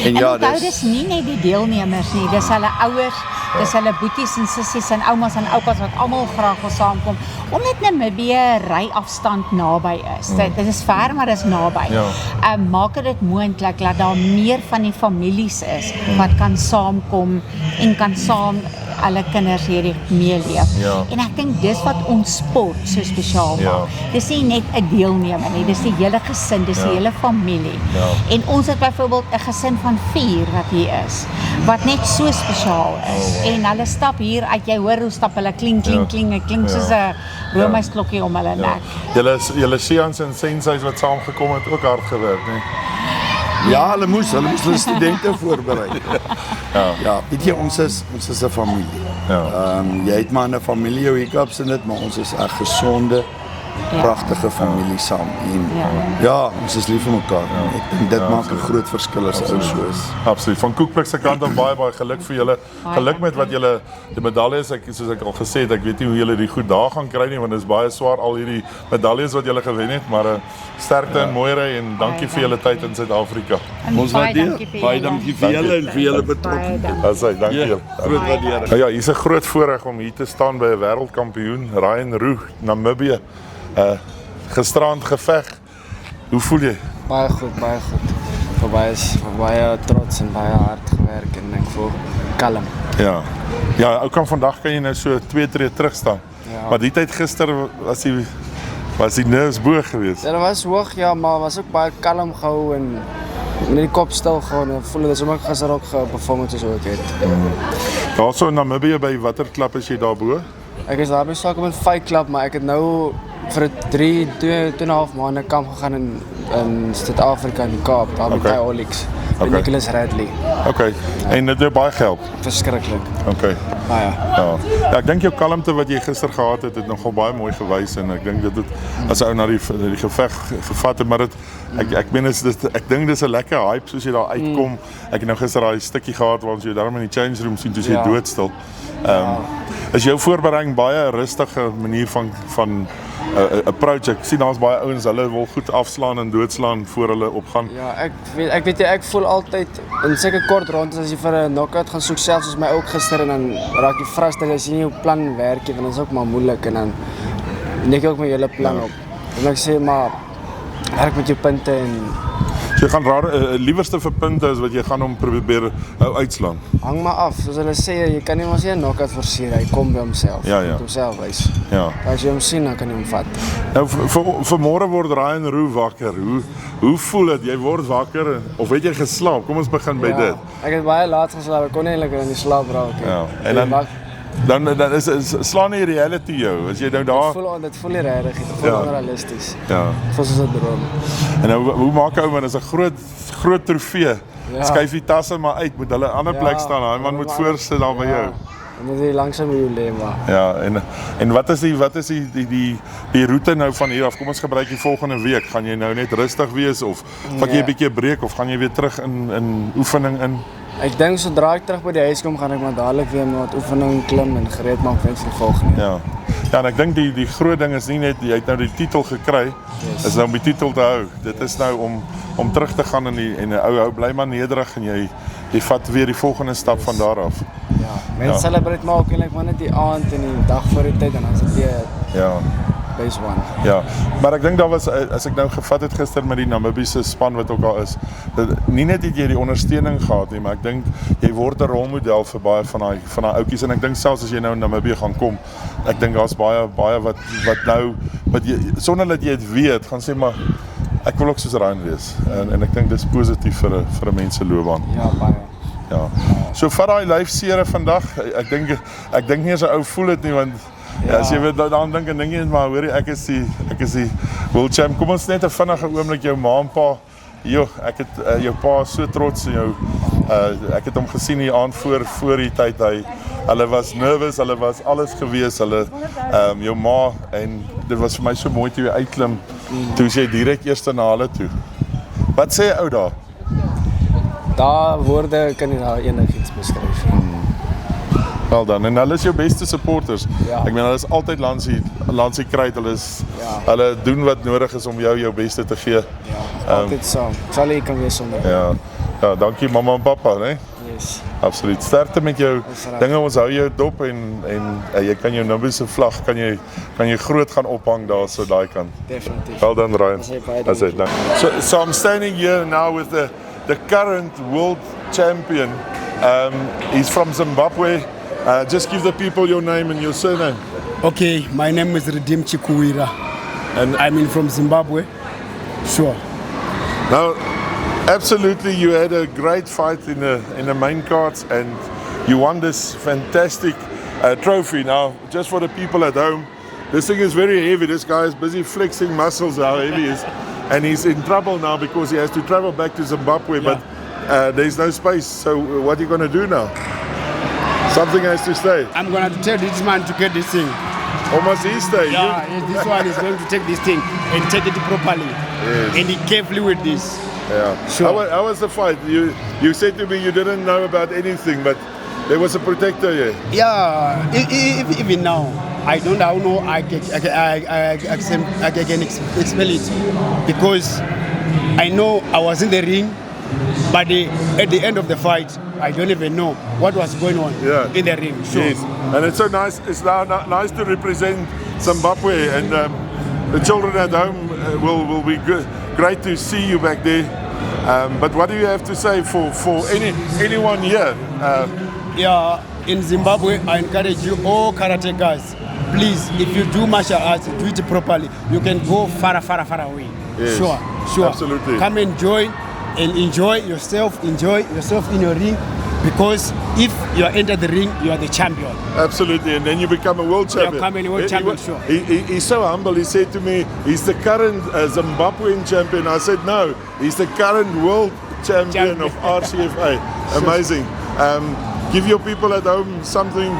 En ja, dis nie net die deelnemers nie, dis hulle ouers, dis hulle boeties en sissies en oumas en oupas wat almal graag wil saamkom. Omdat Namibië ryafstand naby is. Dit is ver, maar dis naby. Maak dit moontlik dat daar meer van die families is wat kan saamkom en kan saam alle kinders hierdie meeleef. En ek dink dis wat ons sport so spesiaal maak. Dis nie net 'n deelnemer nie, dis die hele gesin, dis die hele familie. En ons het byvoorbeeld 'n gesin van 4 wat hier is, wat net so spesiaal is. En hulle stap hier uit, jy hoor hoe stap hulle klink, dit klink soos 'n Romeisklokkie om hulle nek. Julle Seans en Senseis wat saamgekom het ook hard gewerk, nee. Ja, hulle moes hulle studente voorberei. Ja, weet jy ons is 'n familie. Jy het maar 'n familie jou hiccups in dit, maar ons is 'n gesonde, pragtige familie saam. Ja, ons is lief vir mekaar. Ek dink dit maak 'n groot verskil as ons so is. Absoluut. Van Koekblik se kant af baie geluk vir julle. Geluk met wat julle die medaljes, soos ek al gesê het, ek weet nie hoe julle die goed daar gaan kry nie want dit is baie swaar al hierdie medaljes wat julle gewen het, maar sterkte en mooi ry en dankie vir julle tyd in Suid-Afrika. Ons waardeer baie dankie vir julle en vir julle betrokkenheid. Asai, dankie julle. Groot waardering. Ja, hier's 'n groot voorreg om hier te staan by 'n wêreldkampioen, Ryan Roux, Namibië. Gisterand geveg. Hoe voel jy? Baie goed. Baie trots en baie hard gewerk en ek voel kalm. Ja, ook kan vandag kan jy nou so 2 tree terug staan. Maar die tyd gister was die nerves bo geweest. Ja, dit was hoog, ja, maar was ook baie kalm gehou en met die kop stil gehou en voel dit sommer gister ook geperformance so ek het. Daarso in Namibië by watter klub is jy daarbo? Ek is daar by Swakopmund Fight Club, maar ek het nou vir 2,5 maande kamp gegaan in Suid-Afrika in die Kaap, daar by Ty Olix, by Nicholas Radley. En dit het baie gehelp? Verskriklik. Ja, ek dink jou kalmte wat jy gister gehad het nogal baie mooi gewys en ek dink dit het as ou na die geveg gevat het, maar ek meen ek dink dis 'n lekker hype soos jy daar uitkom. Ek het nou gister daai stukkie gehad waar ons jou daarom in die change room sien toe jy doodstil. Is jou voorbereiding baie 'n rustige manier van approach? Ek sien daar's baie ouens, hulle wil goed afslaan en doodslaan voor hulle opgaan. Ja, ek voel altyd in sulke kort rondes as jy vir 'n knockout gaan soek, selfs soos my ook gister, en dan raak jy frustreerd as jy nie jou plan werk nie, want dit is ook maar moeilik en dan nek ek ook my hele plan op. En ek sê maar werk met jou punte en jy gaan liewerste vir punte is wat jy gaan om probeer uitslaan. Hang maar af, soos hulle sê, jy kan nie mos 'n knockout forceer, hy kom by homself. Moet homself wys. As jy hom sien, dan kan jy hom vat. Nou vanmôre word Ryan Roux wakker. Hoe voel dit? Jy word wakker of het jy geslaap? Kom ons begin by dit. Ek het baie laat geslaap. Ek kon nie eintlik in die slaap raak. En dan is slaan die reality jou. As jy nou daar dit voel nie regtig, dit voel onrealisties. Voel soos 'n droom. En nou hoe maak ou man, is 'n groot trofee. Skuif die tasse maar uit, moet hulle 'n ander plek staan. Daai man moet voorsit daar by jou. Dan moet jy langsaam jou lê maar. Ja, en wat is die roete nou van hier af? Kom ons gebruik die volgende week. Gaan jy nou net rustig wees of vat jy 'n bietjie 'n breek of gaan jy weer terug in oefening in? Ek dink sodra ek terug by die huis kom, gaan ek maar dadelik weer met oefening klim en gereed maak vir die volgende. Ja, en ek dink die groot ding is nie net jy het nou die titel gekry, is nou om die titel te hou. Dit is nou om terug te gaan en ou bly maar nederig en jy vat weer die volgende stap van daar af. Mense celebrate maar ook eintlik maar net die aand en die dag voor die tyd en dan is dit weer base one. Ja, maar ek dink daar was, as ek nou gevat het gister met die Namibiese span wat ook al is, nie net het jy die ondersteuning gehad nie, maar ek dink jy word 'n rolmodel vir baie van daai ouetjies en ek dink selfs as jy nou in Namibië gaan kom, ek dink daar's baie wat nou wat jy sonder dat jy dit weet, gaan sê maar ek wil ook soos Ryan wees en ek dink dis positief vir 'n mens se loopbaan. Ja, baie. Ja. So vat daai lyfseere vandag. Ek dink nie as 'n ou voel dit nie want ja, as jy weet daaraan dink en dink jy maar hoorie ek is die world champ. Kom ons net 'n vinnige oomblik jou ma en pa. Jo, ek het jou pa so trots in jou ek het hom gesien hier aan voor die tyd hulle was nervous, hulle was alles gewees, hulle jou ma en dit was vir my so mooi toe jy uitklim. Toe jy direk eers na hulle toe. Wat sê ou daar? Daar woorde kan nie daar enigiets beskryf. Wel dan, en hulle is jou beste supporters. Ja. Ek meen hulle is altyd langs die kruit, hulle doen wat nodig is om jou beste te gee. Ja, altyd saam. Sal jy kan wees sonder. Ja, dankie mamma en pappa, né? Yes. Absoluut. Sterkte met jou dinge, ons hou jou dop en jy kan jou Namibiese vlag kan jy groot gaan ophang daar so daai kant. Definitief. Well done, Ryan. That's it. So I'm standing here now with the current world champion. He's from Zimbabwe. Just give the people your name and your surname. Okay, my name is Redeem Chikuwira, and I'm from Zimbabwe. Sure. Now, absolutely, you had a great fight in the main cards, and you won this fantastic trophy. Now, just for the people at home, this thing is very heavy. This guy is busy flexing muscles how heavy he is, and he's in trouble now because he has to travel back to Zimbabwe, but there's no space. So, what are you going to do now? Something has to stay. I'm going to tell this man to get this thing. Must he stay? Yeah, this one is going to take this thing and take it properly. Yes. And be carefully with this. Yeah. Sure. How was the fight? You said to me you didn't know about anything, but there was a protector here. Yeah, even now, I don't know I can expel it because I know I was in the ring, but at the end of the fight, I don't even know what was going on in the ring. Sure. Yes, and it's so nice. It's now nice to represent Zimbabwe, and the children at home will be good. Great to see you back there. But what do you have to say for anyone here? In Zimbabwe, I encourage you, all karate guys, please, if you do martial arts, do it properly. You can go far away. Yes, Sure. Absolutely. Come and join and enjoy yourself in your ring, because if you enter the ring, you are the champion. Absolutely, and then you become a world champion. You become a world champion, sure. He's so humble. He said to me, he's the current Zimbabwean champion. I said, no, he's the current world champion of RCFA. Amazing. Give your people at home something.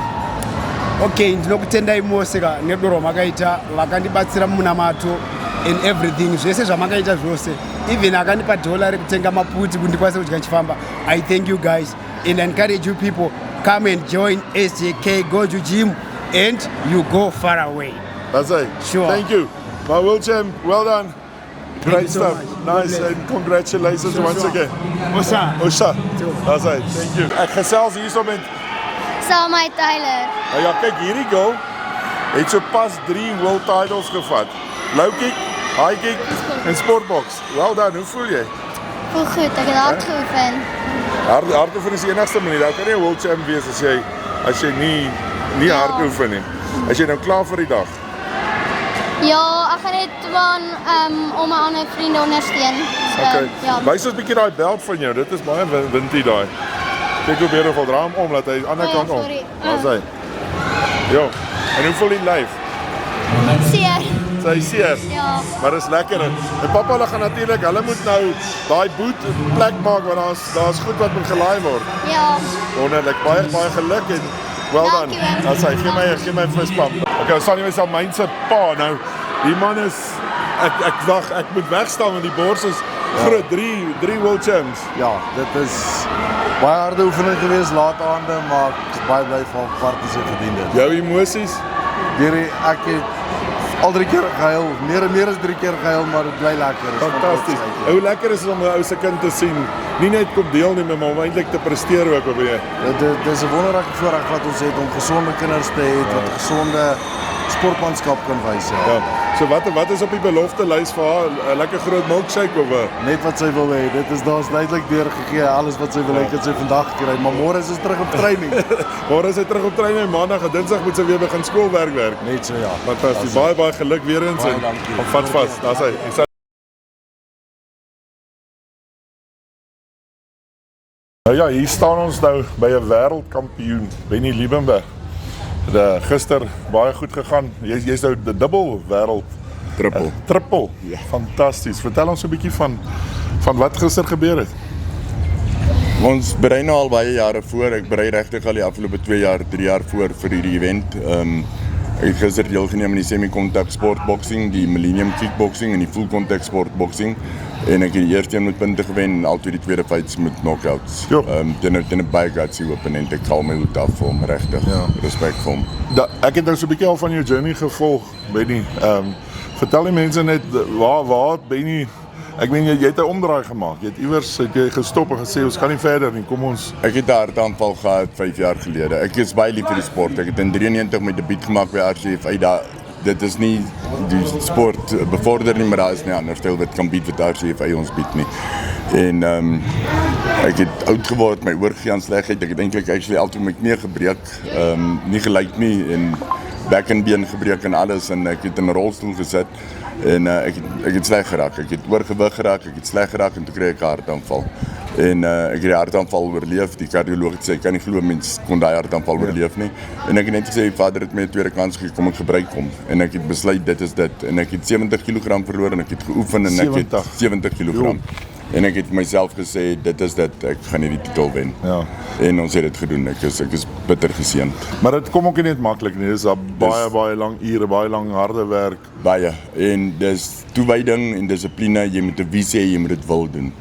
Okay, ndinokutenda imoseka nedoro makaita vakandibatsira munamato and everything zvese zvamakaita zvose, even akandipa dollar rekutenga maputi kuti ndikwanise kudya chifamba. I thank you guys and I encourage you people, come and join SJK, go to gym and you go far away. That's it. Sure. Thank you. My world champ, well done. Great stuff. Nice, and congratulations once again. Osha. That's it. Thank you. Ek gesels hierso met Salma Tyler. Nou ja, kyk hierdie girl het so pas 3 world titles gevat. Low kick, high kick en sportbox. Well done. Hoe voel jy? Voel goed, ek het hard geoefen. Hardoefen is die enigste manier. Jy kan nie 'n world champ wees as jy nie hard oefen nie. As jy nou klaar vir die dag. Ja, ek gaan net om my ander vriende ondersteun. So, Okay. ja. Wys ons 'n bietjie daai belt van jou. Dit is baie windy daai. Kyk hoe beter van raam om laat hy aan die ander kant om. Sorry. Daar's hy. Ja. En hoe voel die lyf? Seer. Sy seer. Ja. Maar dis lekker. En pappa hulle gaan natuurlik, hulle moet nou daai boot plek maak want daar's goed wat moet gelaai word. Ja. Wonderlik. Baie geluk en well done. Daar's hy. Gee my vispamp. Okay, ons staan hier met sy myn se pa nou. Die man is ek moet wegstaan want die bors is groot, 3 world champs. Ja, dit is baie harde oefening geweest laat aande, maar ek is baie bly vir wat hy verdien het. Jou emosies? Ek het al 3 keer gehuil, meer as 3 keer gehuil, maar dit bly lekker. Fantasties. Hoe lekker is dit om 'n ou se kind te sien, nie net kom deelneem maar om eintlik te presteer ook op weer. Dit is 'n wonderlike voorreg wat ons het om gesonde kinders te hê wat gesonde sportmanskap kan wys. Ja. So wat is op die belofte lys vir haar? 'n Lekker groot milkshake of 'n Net wat sy wil hê. Daar's duidelik deurgegee alles wat sy wil hê kan sy vandag kry, maar môre is sy terug op training. Môre is sy terug op training en maandag en dinsdag moet sy weer begin skoolwerk werk. Net so ja. Fantasties. Baie geluk weer eens en vat vas. Daar's hy. Nou ja, hier staan ons nou by 'n wêreldkampioen, Benny Liebenberg. Gister baie goed gegaan. Jy's nou die dubbel wêreld triple. Ja. Fantasties. Vertel ons 'n bietjie van wat gister gebeur het. Ons berei nou al baie jare voor. Ek berei regtig al die afgelope 2 jaar, 3 jaar voor vir hierdie event. Ek het gister deelgeneem in die semi-contact sportboxing, die Millennium Kickboxing en die full contact sportboxing. En ek het die eerste een met punte gewen en altyd die tweede fights met knockouts. Teen 'n baie gutsy opponent. Ek val my hoed af vir hom, regtig. Respek vir hom. Ek het nou so 'n bietjie al van jou journey gevolg, Benny. Vertel die mense net waar Benny. Ek meen jy het 'n omdraai gemaak. Jy het iewers gestop en gesê ons gaan nie verder nie. Kom ons. Ek het 'n hartaanval gehad 5 jaar gelede. Ek is baie lief vir die sport. Ek het in 93 my debuut gemaak by RCFA. Dit is nie die sport bevorder nie, maar daar is nie ander stel wat kan bied wat RCFA ons bied nie. En ek het oud geword, my oor gegee aan slegheid. Ek het eintlik altyd my knie gebreek, nie gelyk nie en bek en been gebreek en alles en ek het in 'n rolstoel gesit en ek het sleg geraak. Ek het oorgewig geraak, ek het sleg geraak en toe kry ek 'n hartaanval. En ek het die hartaanval oorleef. Die kardioloog het sê ek kan nie glo mens kon daai hartaanval oorleef nie. En ek het net gesê Vader het my 'n tweede kans gegee, kom ek gebruik hom. En ek het besluit dit is dit. En ek het 70 kg verloor en ek het geoefen en ek het 70 kg. En ek het myself gesê dit is dit, ek gaan hierdie titel wen. Ja. En ons het dit gedoen. Ek is bitter geseënd. Maar dit kom ook nie net maklik nie. Dis baie lang ure, baie lang harde werk. Baie. En dis toewyding en dissipline. Jy moet 'n visie hê, jy moet dit wil doen.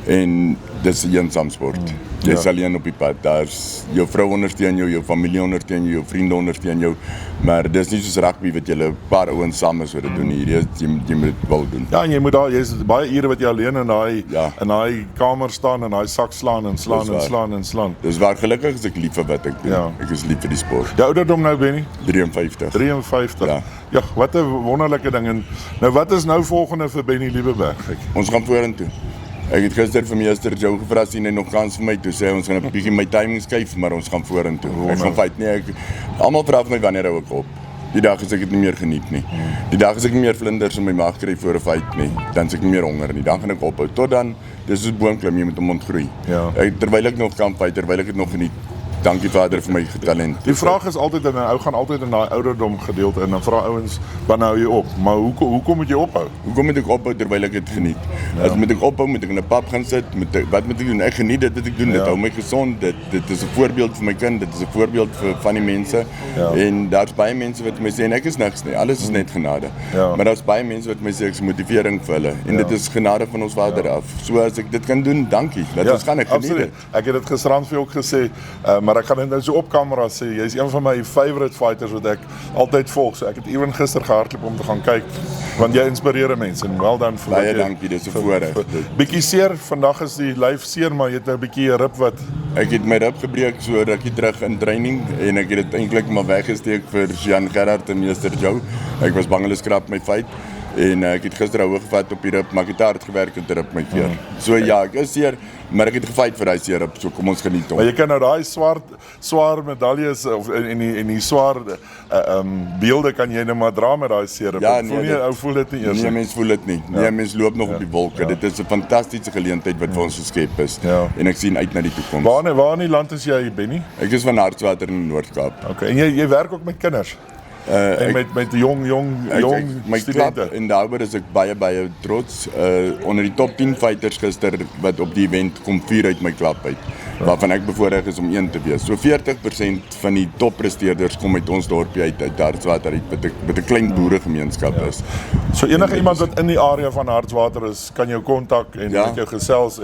En dis 'n eensaam sport. Jy is alleen op die pad. Daar's jou vrou ondersteun jou, jou familie ondersteun jou, jou vriende ondersteun jou. Maar dis nie soos rugby wat jy 'n paar ouens saam is wat dit doen hier. Jy moet dit wil doen. Ja, en jy moet jy's baie ure wat jy alleen in daai kamer staan en daai sak slaan en slaan. Dis waar gelukkig is ek lief vir wat ek doen. Ja. Ek is lief vir die sport. Jou ouderdom nou, Benny? 53. 53. Ja, wat 'n wonderlike ding. En nou wat is nou volgende vir Benny Liebenberg? Ons gaan vorentoe. Ek het gister vir meester Joe gevra as hy net nog kans vir my toe sê ons gaan 'n bietjie my timing skuif, maar ons gaan vorentoe. Ek gaan fight nie. Almal vra vir my wanneer hou ek op. Die dag as ek dit nie meer geniet nie. Die dag as ek nie meer vlinders in my maag kry voor 'n fight nie, dan as ek nie meer honger nie, dan gaan ek ophou. Tot dan, dis soos boomklim, jy moet hom ontgroei. Ja. Terwyl ek nog kan fight, terwyl ek dit nog geniet. Dankie Vader vir my talent. Die vraag is altyd en 'n ou gaan altyd in daai ouderdom gedeelte en dan vra ouens wanneer hou jy op? Maar hoekom moet jy ophou? Hoekom moet ek ophou terwyl ek dit geniet? As moet ek ophou, moet ek in 'n pub gaan sit, wat moet ek doen? Ek geniet dit wat ek doen. Dit hou my gesond. Dit is 'n voorbeeld vir my kind, dit is 'n voorbeeld vir van die mense. En daar's baie mense wat my sê en ek is niks nie. Alles is net genade. Maar daar's baie mense wat my sê ek is motivering vir hulle en dit is genade van ons Vader af. So as ek dit kan doen, dankie. Laat ons gaan, ek geniet dit. Ek het dit gisterand vir jou ook gesê, maar ek gaan dit nou so op kamera sê, jy's een van my favorite fighters wat ek altyd volg. So ek het ewen gister gehardloop om te gaan kyk, want jy inspireer mense en wel dan vir baie dankie, dis 'n voorreg. Bietjie seer, vandag is die lyf seer, maar jy het nou 'n bietjie 'n rib wat ek het my rib gebreek so rukkie terug in training en ek het dit eintlik maar weggesteek vir Jan Gerard en meester Joe. Ek was bang hulle skrap my fight. En ek het gister 'n hoog gevat op die rib, maar ek het hard gewerk en terug my keer. So ja, ek is seer, maar ek het gefight vir daai seer rib, so kom ons geniet hom. Maar jy kan nou daai swaar medaljes of en die swaar beelde kan jy nou maar dra met daai seer rib. Ja, voel dit nie eers. Nee, mens voel dit nie. Nee, mens loop nog op die wolke. Dit is 'n fantastiese geleentheid wat vir ons geskep is. En ek sien uit na die toekoms. Waar in die land is jy, Benny? Ek is van Hartswater in die Noord-Kaap. Okay, en jy werk ook met kinders? En met jong my studente. klub en daaroor is ek baie trots. Onder die top 10 fighters gister wat op die event kom 4 uit my klub uit. Waarvan ek bevoorreg is om 1 te wees. So 40% van die toppresteerders kom uit ons dorpie uit Hartswater uit wat 'n klein boeregemeenskap is. So enige iemand wat in die area van Hartswater is, kan jou kontak en met jou gesels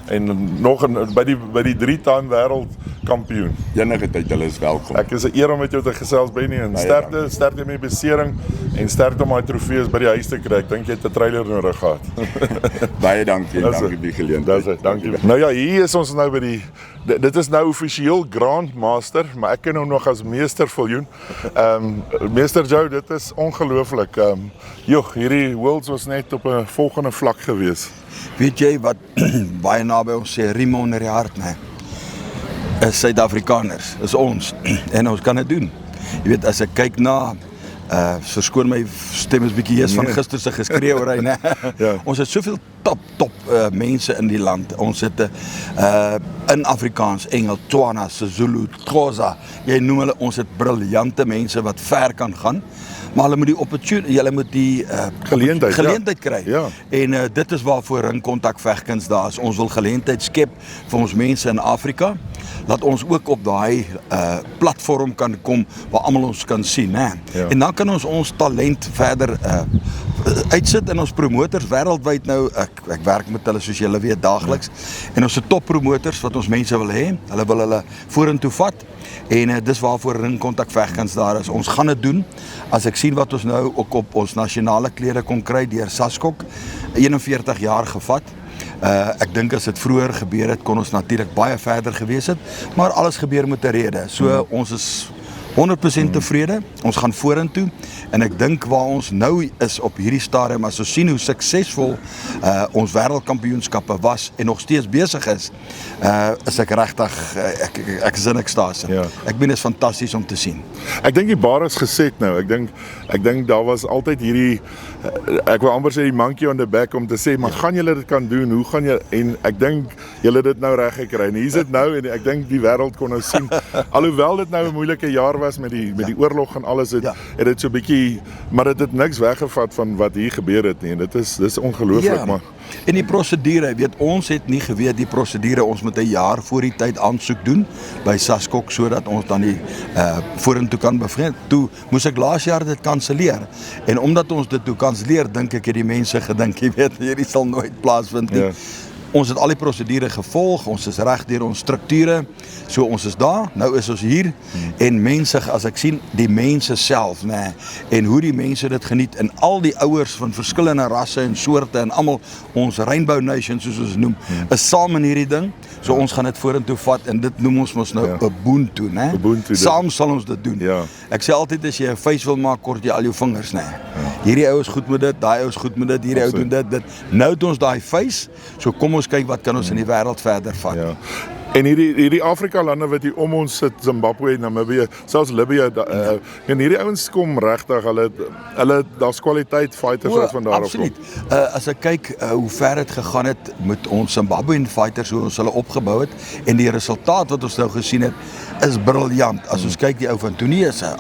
en nog by die 3-time wêreld kampioen. Enige tyd, hulle is welkom. Ek is 'n eer om met jou te gesels, Benny, en sterkte met die besering en sterkte om daai trofees by die huis te kry. Ek dink jy het 'n trailer nodig gehad. Baie dankie, dankie vir die geleentheid. Dankie. Nou ja, hier is ons nou by dit is nou offisieel Grandmaster, maar ek ken hom nog as Meester Viljoen. Meester Joe, dit is ongelooflik. Hierdie Worlds was net op 'n volgende vlak gewees. Weet jy wat baie naby ons sê, riem onder die hart, nee. Is Suid-Afrikaners, is ons, en ons kan dit doen. Jy weet, as ek kyk na, verskoon my stem is bietjie hees van gister se geskreeuery, nee. Ons het soveel top mense in die land. Ons het in Afrikaans, Engels, Tswana, Zulu, Xhosa, jy noem hulle, ons het briljante mense wat ver kan gaan. Maar hulle moet die geleentheid kry. En dit is waarvoor Ringkontak Vegkuns daar is. Ons wil geleentheid skep vir ons mense in Afrika, dat ons ook op daai platform kan kom waar almal ons kan sien, né? En dan kan ons talent verder uitsit in ons promoters wêreldwyd nou. Ek werk met hulle soos julle weet daagliks. En ons het top promoters wat ons mense wil hê. Hulle wil hulle vorentoe vat. En dis waarvoor Ringkontak Vegkuns daar is. Ons gaan dit doen. As ek sien wat ons nou ook op ons nasionale klere kon kry deur SASKOK, 41 jaar gevat. Ek dink as dit vroeër gebeur het, kon ons natuurlik baie verder gewees het, maar alles gebeur met 'n rede. So ons is 100% tevrede, ons gaan vorentoe en ek dink waar ons nou is op hierdie stadium, as ons sien hoe suksesvol ons wêreldkampioenskappe was en nog steeds besig is ek regtig, ek is in ekstase. Ek meen, dit is fantasties om te sien. Ek dink die bar is geset nou. Ek dink daar was altyd hierdie, ek wil amper sê die monkey on the back om te sê, maar gaan julle dit kan doen? Hoe gaan julle? En ek dink julle dit nou reg gekry. En hier is dit nou en ek dink die wêreld kon nou sien. Alhoewel dit nou 'n moeilike jaar was met die oorlog en alles, het dit so bietjie, maar dit het niks weggevat van wat hier gebeur het nie. En dit is ongelooflik, maar en die prosedure, weet, ons het nie geweet die prosedure, ons moet 'n jaar voor die tyd aansoek doen by SASKOK sodat ons dan die vorentoe kan bevriend. Toe moes ek laas jaar dit kanselleer. En omdat ons dit toe kanselleer, dink ek het die mense gedink, jy weet, hierdie sal nooit plaasvind nie. Ons het al die prosedure gevolg, ons is reg deur ons strukture, so ons is daar, nou is ons hier, en mense, as ek sien, die mense self, nee, en hoe die mense dit geniet, en al die ouers van verskillende rasse en soorte, en almal, ons Rainbow Nation, soos ons noem, is saam in hierdie ding, so ons gaan dit vorentoe vat, en dit noem ons mos nou Ubuntu, nee, saam sal ons dit doen. Ek sê altyd, as jy 'n face wil maak, kort jy al jou vingers, nee. Hierdie ou is goed met dit, daai ou is goed met dit, hierdie ou doen dit. Nou het ons daai face, so kom ons kyk wat kan ons in die wêreld verder vat. En hierdie Afrika lande wat hier om ons sit, Zimbabwe, Namibië, selfs Libië, en hierdie ouens kom regtig, hulle daar's kwaliteit fighters wat van daar af kom. Absoluut. As ek kyk hoe ver dit gegaan het met ons Zimbabwean fighters, hoe ons hulle opgebou het, en die resultaat wat ons nou gesien het, is briljant. As ons kyk die ou van Tunesië,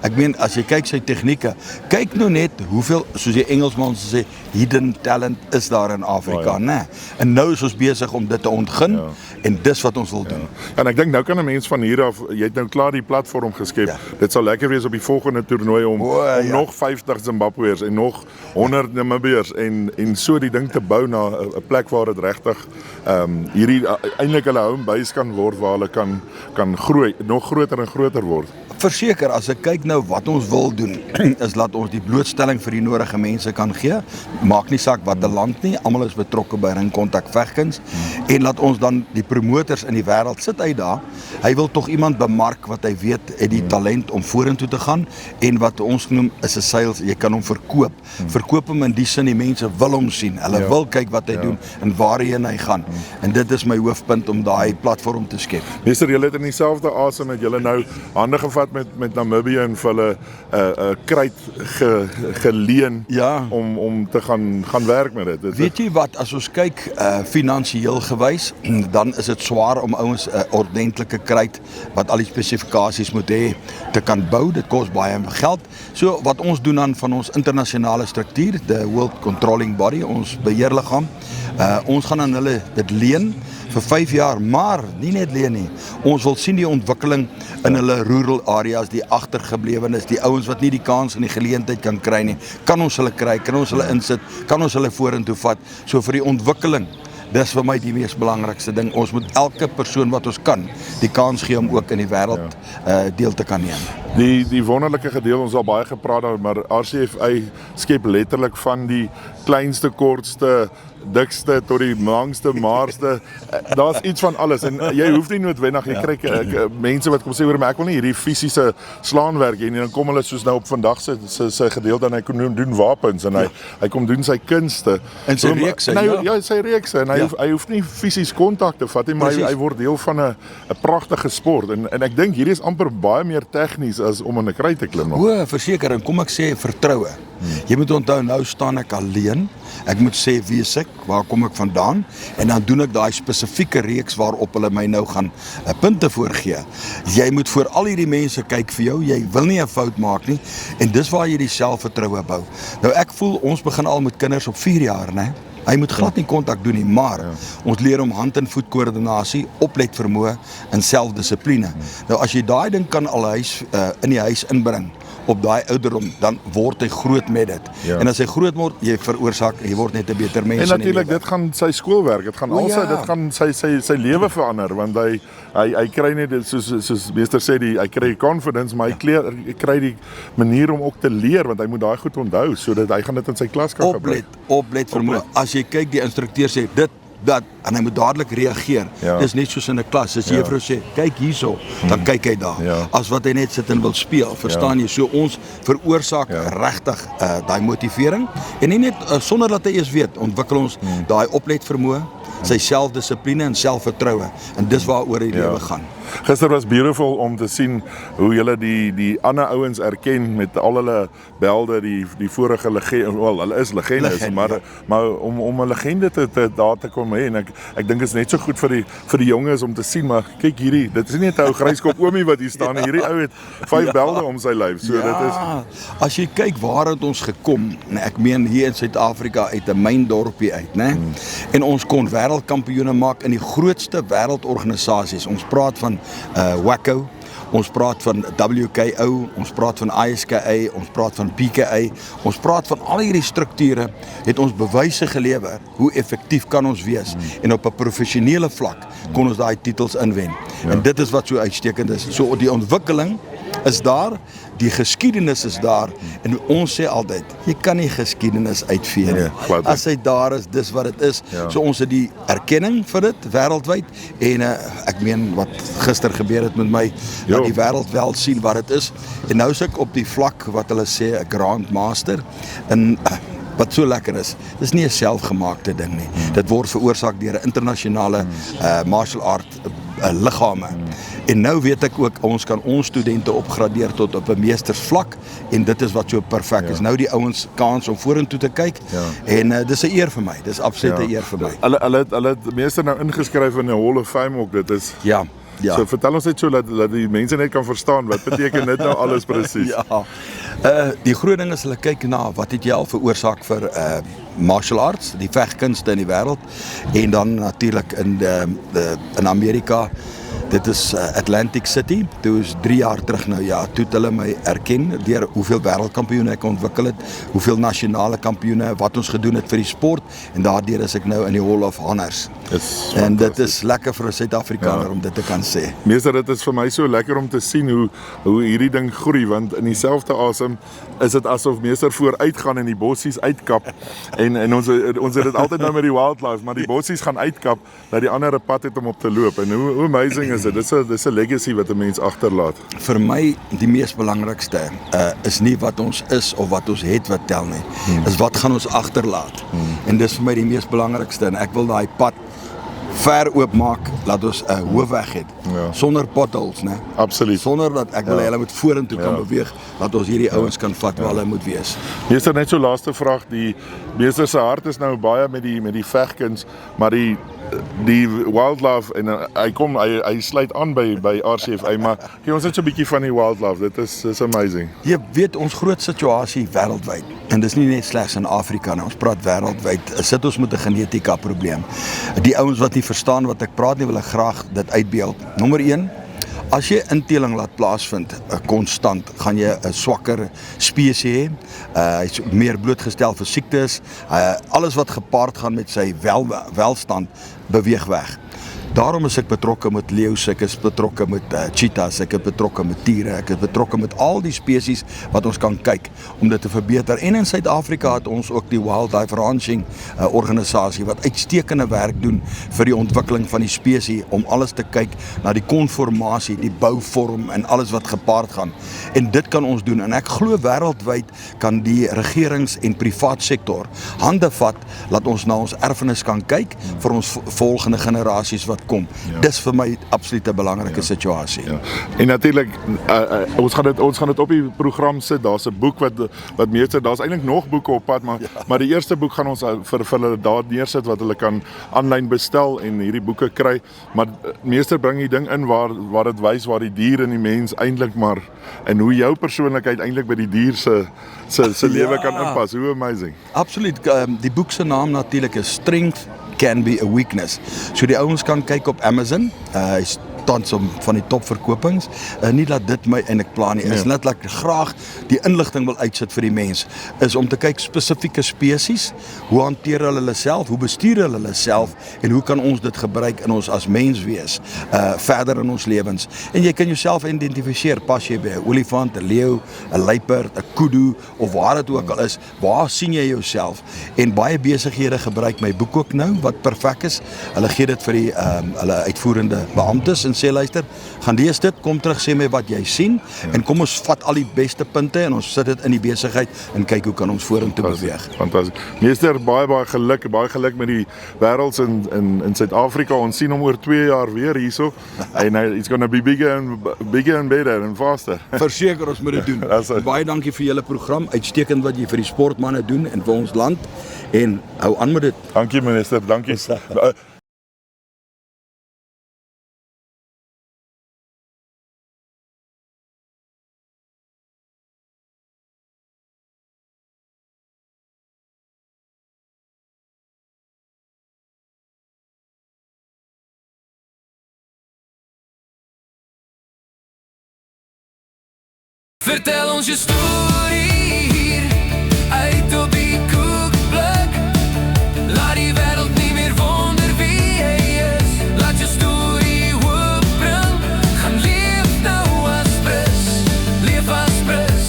ek meen, as jy kyk sy tegnieke, kyk nou net hoeveel, soos die Engelsman sê, hidden talent is daar in Afrika, né? En nou is ons besig om dit te ontgin, en dis wat ons wil doen. En ek dink nou kan 'n mens van hier af, jy het nou klaar die platform geskep. Dit sal lekker wees op die volgende toernooi om nog 50 Zimbabweërs en nog 100 Namibiërs en so die ding te bou na 'n plek waar dit regtig hierdie eintlik hulle home base kan word waar hulle kan groei, nog groter en groter word. Verseker, as ek kyk nou wat ons wil doen, is laat ons die blootstelling vir die nodige mense kan gee. Maak nie saak wat 'n land nie, almal is betrokke by Ringkontak Vegkuns, en laat ons dan die promoters in die wêreld sit uit daar. Hy wil tog iemand bemark wat hy weet het die talent om vorentoe te gaan, en wat ons noem is 'n sales, jy kan hom verkoop. Verkoop hom in die sin, die mense wil hom sien. Hulle wil kyk wat hy doen en waarheen hy gaan. En dit is my hoofpunt om daai platform te skep. Meester, julle het in dieselfde asem met julle nou hande gevat met Namibië en vir hulle kruit geleen om te gaan werk met dit. Weet jy wat, as ons kyk finansiëel gewys, dan is dit swaar om ouens ordentlike kruit wat al die spesifikasies moet hê te kan bou. Dit kos baie geld. So wat ons doen dan van ons internasionale struktuur, the World Controlling Body, ons beheerliggaam, ons gaan aan hulle dit leen vir 5 jaar, maar nie net leen nie. Ons wil sien die ontwikkeling in hulle rural areas, die agtergeblewenes, die ouens wat nie die kans en die geleentheid kan kry nie. Kan ons hulle kry, kan ons hulle insit, kan ons hulle vorentoe vat, so vir die ontwikkeling dis vir my die mees belangrikste ding. Ons moet elke persoon wat ons kan, die kans gee om ook in die wêreld deel te kan neem. Die wonderlike gedeelte, ons al baie gepraat oor, maar RCFA skep letterlik van die kleinste, kortste, dikste tot die langste, maarste. Daar's iets van alles en jy hoef nie noodwendig, jy kry mense wat kom sê oor my, ek wil nie hierdie fisiese slaanwerk hê nie, dan kom hulle soos nou op vandag sy gedeelte en hy kom doen wapens en hy kom doen sy kunste. En sy reekse, ja, sy reekse en hy hoef nie fisies kontak te vat nie, maar hy word deel van 'n pragtige sport en ek dink hierdie is amper baie meer tegnies as om in 'n kry te klim. O, verseker, en kom ek sê vertroue. Jy moet onthou, nou staan ek alleen. Ek moet sê wie is ek, waar kom ek vandaan en dan doen ek daai spesifieke reeks waarop hulle my nou gaan punte voorgee. Jy moet voor al hierdie mense kyk vir jou, jy wil nie 'n fout maak nie en dis waar jy die selfvertroue bou. Nou ek voel ons begin al met kinders op 4 jaar, né? Hy moet glad nie kontak doen nie, maar ons leer om hand- en voetkoördinasie, opletvermoë en selfdissipline. Nou as jy daai ding kan al in die huis inbring op daai ouderdom, dan word hy groot met dit. En as hy groot word, jy word net 'n beter mens. En natuurlik, dit gaan sy skoolwerk, dit gaan dit gaan sy lewe verander, want hy kry net, soos meester sê, hy kry confidence, maar hy kry die manier om ook te leer, want hy moet daai goed onthou, sodat hy gaan dit in sy klas kan gebruik. Oplet vermoë. As jy kyk, die instrukteur sê, dit, dat, en hy moet dadelik reageer. Dis net soos in 'n klas, as die juffrou sê, kyk hierso, dan kyk hy daar. As wat hy net sit en wil speel, verstaan jy? So ons veroorsaak regtig daai motivering, en nie net sonder dat hy eers weet, ontwikkel ons daai opletvermoë, sy selfdissipline en selfvertroue, en dis waaroor die lewe gaan. Gister was beautiful om te sien hoe julle die ander ouens erken met al hulle belde, die vorige legende, wel, hulle is legendes, maar om 'n legende daar te kom hê, en ek dink is net so goed vir die jonges om te sien, maar kyk hierdie, dit is nie 'n ou gryskop oomie wat hier staan, hierdie ou het 5 belde om sy lyf, so dit is... As jy kyk waar het ons gekom, ek meen hier in Suid-Afrika uit 'n myndorpie uit, né? En ons kon wêreldkampioene maak in die grootste wêreldorganisasies. Ons praat van WACO, ons praat van WKO, ons praat van ISKA, ons praat van PKA, ons praat van al hierdie strukture, het ons bewyse gelewer hoe effektief kan ons wees, en op 'n professionele vlak kon ons daai titels inwen. En dit is wat so uitstekend is. So die ontwikkeling is daar, die geskiedenis is daar, en ons sê altyd, jy kan nie geskiedenis uitvee nie. As hy daar is, dis wat dit is. So ons het die erkenning vir dit, wêreldwyd, en ek meen wat gister gebeur het met my, dat die wêreld wel sien wat dit is, en nou is ek op die vlak, wat hulle sê, 'n grandmaster, en wat so lekker is, dis nie 'n selfgemaakte ding nie. Dit word veroorsaak deur 'n internasionale martial art liggame. En nou weet ek ook, ons kan ons studente opgradeer tot op 'n meestersvlak, en dit is wat so perfek is. Nou die ouens kans om vorentoe te kyk, en dis 'n eer vir my, dis absoluut 'n eer vir my. Hulle het meester nou ingeskryf in die Hall of Fame ook, dit is... Ja. So vertel ons net so, dat die mense net kan verstaan, wat beteken dit nou alles presies? Die groot ding is, hulle kyk na, wat het jy al veroorsaak vir martial arts, die vegkunste in die wêreld, en dan natuurlik in Amerika, dit is Atlantic City, toe is 3 jaar terug nou, toe het hulle my erken, deur hoeveel wêreldkampioene ek ontwikkel het, hoeveel nasionale kampioene, wat ons gedoen het vir die sport, en daardeur is ek nou in die Hall of Honors. En dit is lekker vir 'n Suid-Afrikaner om dit te kan sê. Meester, dit is vir my so lekker om te sien hoe hierdie ding groei, want in dieselfde asem is dit asof meester vooruit gaan en die bossies uitkap, en ons het dit altyd nou met die wildlife, maar die bossies gaan uitkap, dat die ander 'n pad het om op te loop, en hoe amazing is dit? Dis 'n legacy wat 'n mens agterlaat. Vir my, die mees belangrikste is nie wat ons is of wat ons het wat tel nie, is wat gaan ons agterlaat. En dis vir my die mees belangrikste, en ek wil daai pad ver oopmaak, laat ons 'n hoofweg het, sonder potholes, né? Absoluut. Sonder dat ek wil hulle moet vorentoe kan beweeg, dat ons hierdie ouens kan vat waar hulle moet wees. Meester, net so laaste vraag, die meester se hart is nou baie met die vegkuns, maar die wildlife, en hy sluit aan by RCFA, maar gee ons net so 'n bietjie van die wildlife, dit is amazing. Jy weet, ons groot situasie wêreldwyd, en dis nie net slegs in Afrika nie, ons praat wêreldwyd, sit ons met 'n genetika probleem. Die ouens wat nie verstaan wat ek praat nie, wil ek graag dit uitbeeld. Nommer 1, As jy inteling laat plaasvind, konstant, gaan jy 'n swakker spesies hê. Hy is meer blootgestel vir siektes. Alles wat gepaard gaan met sy welstand beweeg weg. Daarom is ek betrokke met leeu's, ek is betrokke met cheetahs, ek is betrokke met tiere, ek is betrokke met al die spesies wat ons kan kyk om dit te verbeter. En in Suid-Afrika het ons ook die Wildlife Ranching organisasie wat uitstekende werk doen vir die ontwikkeling van die spesies om alles te kyk na die konformasie, die bouvorm en alles wat gepaard gaan. En dit kan ons doen en ek glo wêreldwyd kan die regerings en privaat sektor hande vat laat ons na ons erfenis kan kyk vir ons volgende generasies wat kom. Dis vir my absoluut 'n belangrike situasie. En natuurlik ons gaan dit op die program sit. Daar's 'n boek wat meester, daar's eintlik nog boeke op pad, maar die eerste boek gaan ons vir hulle daar neersit wat hulle kan aanlyn bestel en hierdie boeke kry. Maar meester bring die ding in waar dit wys waar die dier en die mens eintlik maar en hoe jou persoonlikheid eintlik by die dier se lewe kan inpas. Hoe amazing. Absoluut. Die boek se naam natuurlik is Strength Can Be a Weakness. So die ouens kan kyk op Amazon. Hy's tans van die topverkopings. Nie dat dit my eintlik plan nie is, net dat ek graag die inligting wil uitsit vir die mens, is om te kyk spesifieke spesies, hoe hanteer hulle self, hoe bestuur hulle self en hoe kan ons dit gebruik in ons as mens wees, verder in ons lewens. En jy kan jouself identifiseer, pas jy by 'n olifant, 'n leeu, 'n luiperd, 'n kudu of waar dit ook al is, waar sien jy jouself? En baie besighede gebruik my boek ook nou, wat perfek is. Hulle gee dit vir die hulle uitvoerende beamptes en sê luister, gaan lees dit, kom terug sê my wat jy sien en kom ons vat al die beste punte en ons sit dit in die besigheid en kyk hoe kan ons vorentoe beweeg. Fantasties. Meester, baie geluk met die wêrelds in Suid-Afrika. Ons sien hom oor 2 jaar weer hierso en it's going to be bigger and better and faster. Verseker ons moet dit doen. Baie dankie vir julle program, uitstekend wat jy vir die sportmanne doen en vir ons land en hou aan met dit. Dankie minister, dankie. Vertel ons je storie hier uit op die koekplek. Laat die wereld niet meer wonder wie hij is. Laat je storie oopbring. Gaan leef nou als pres. Leef als pres.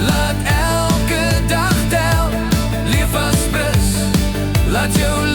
Laat elke dag tel. Leef als pres. Laat jou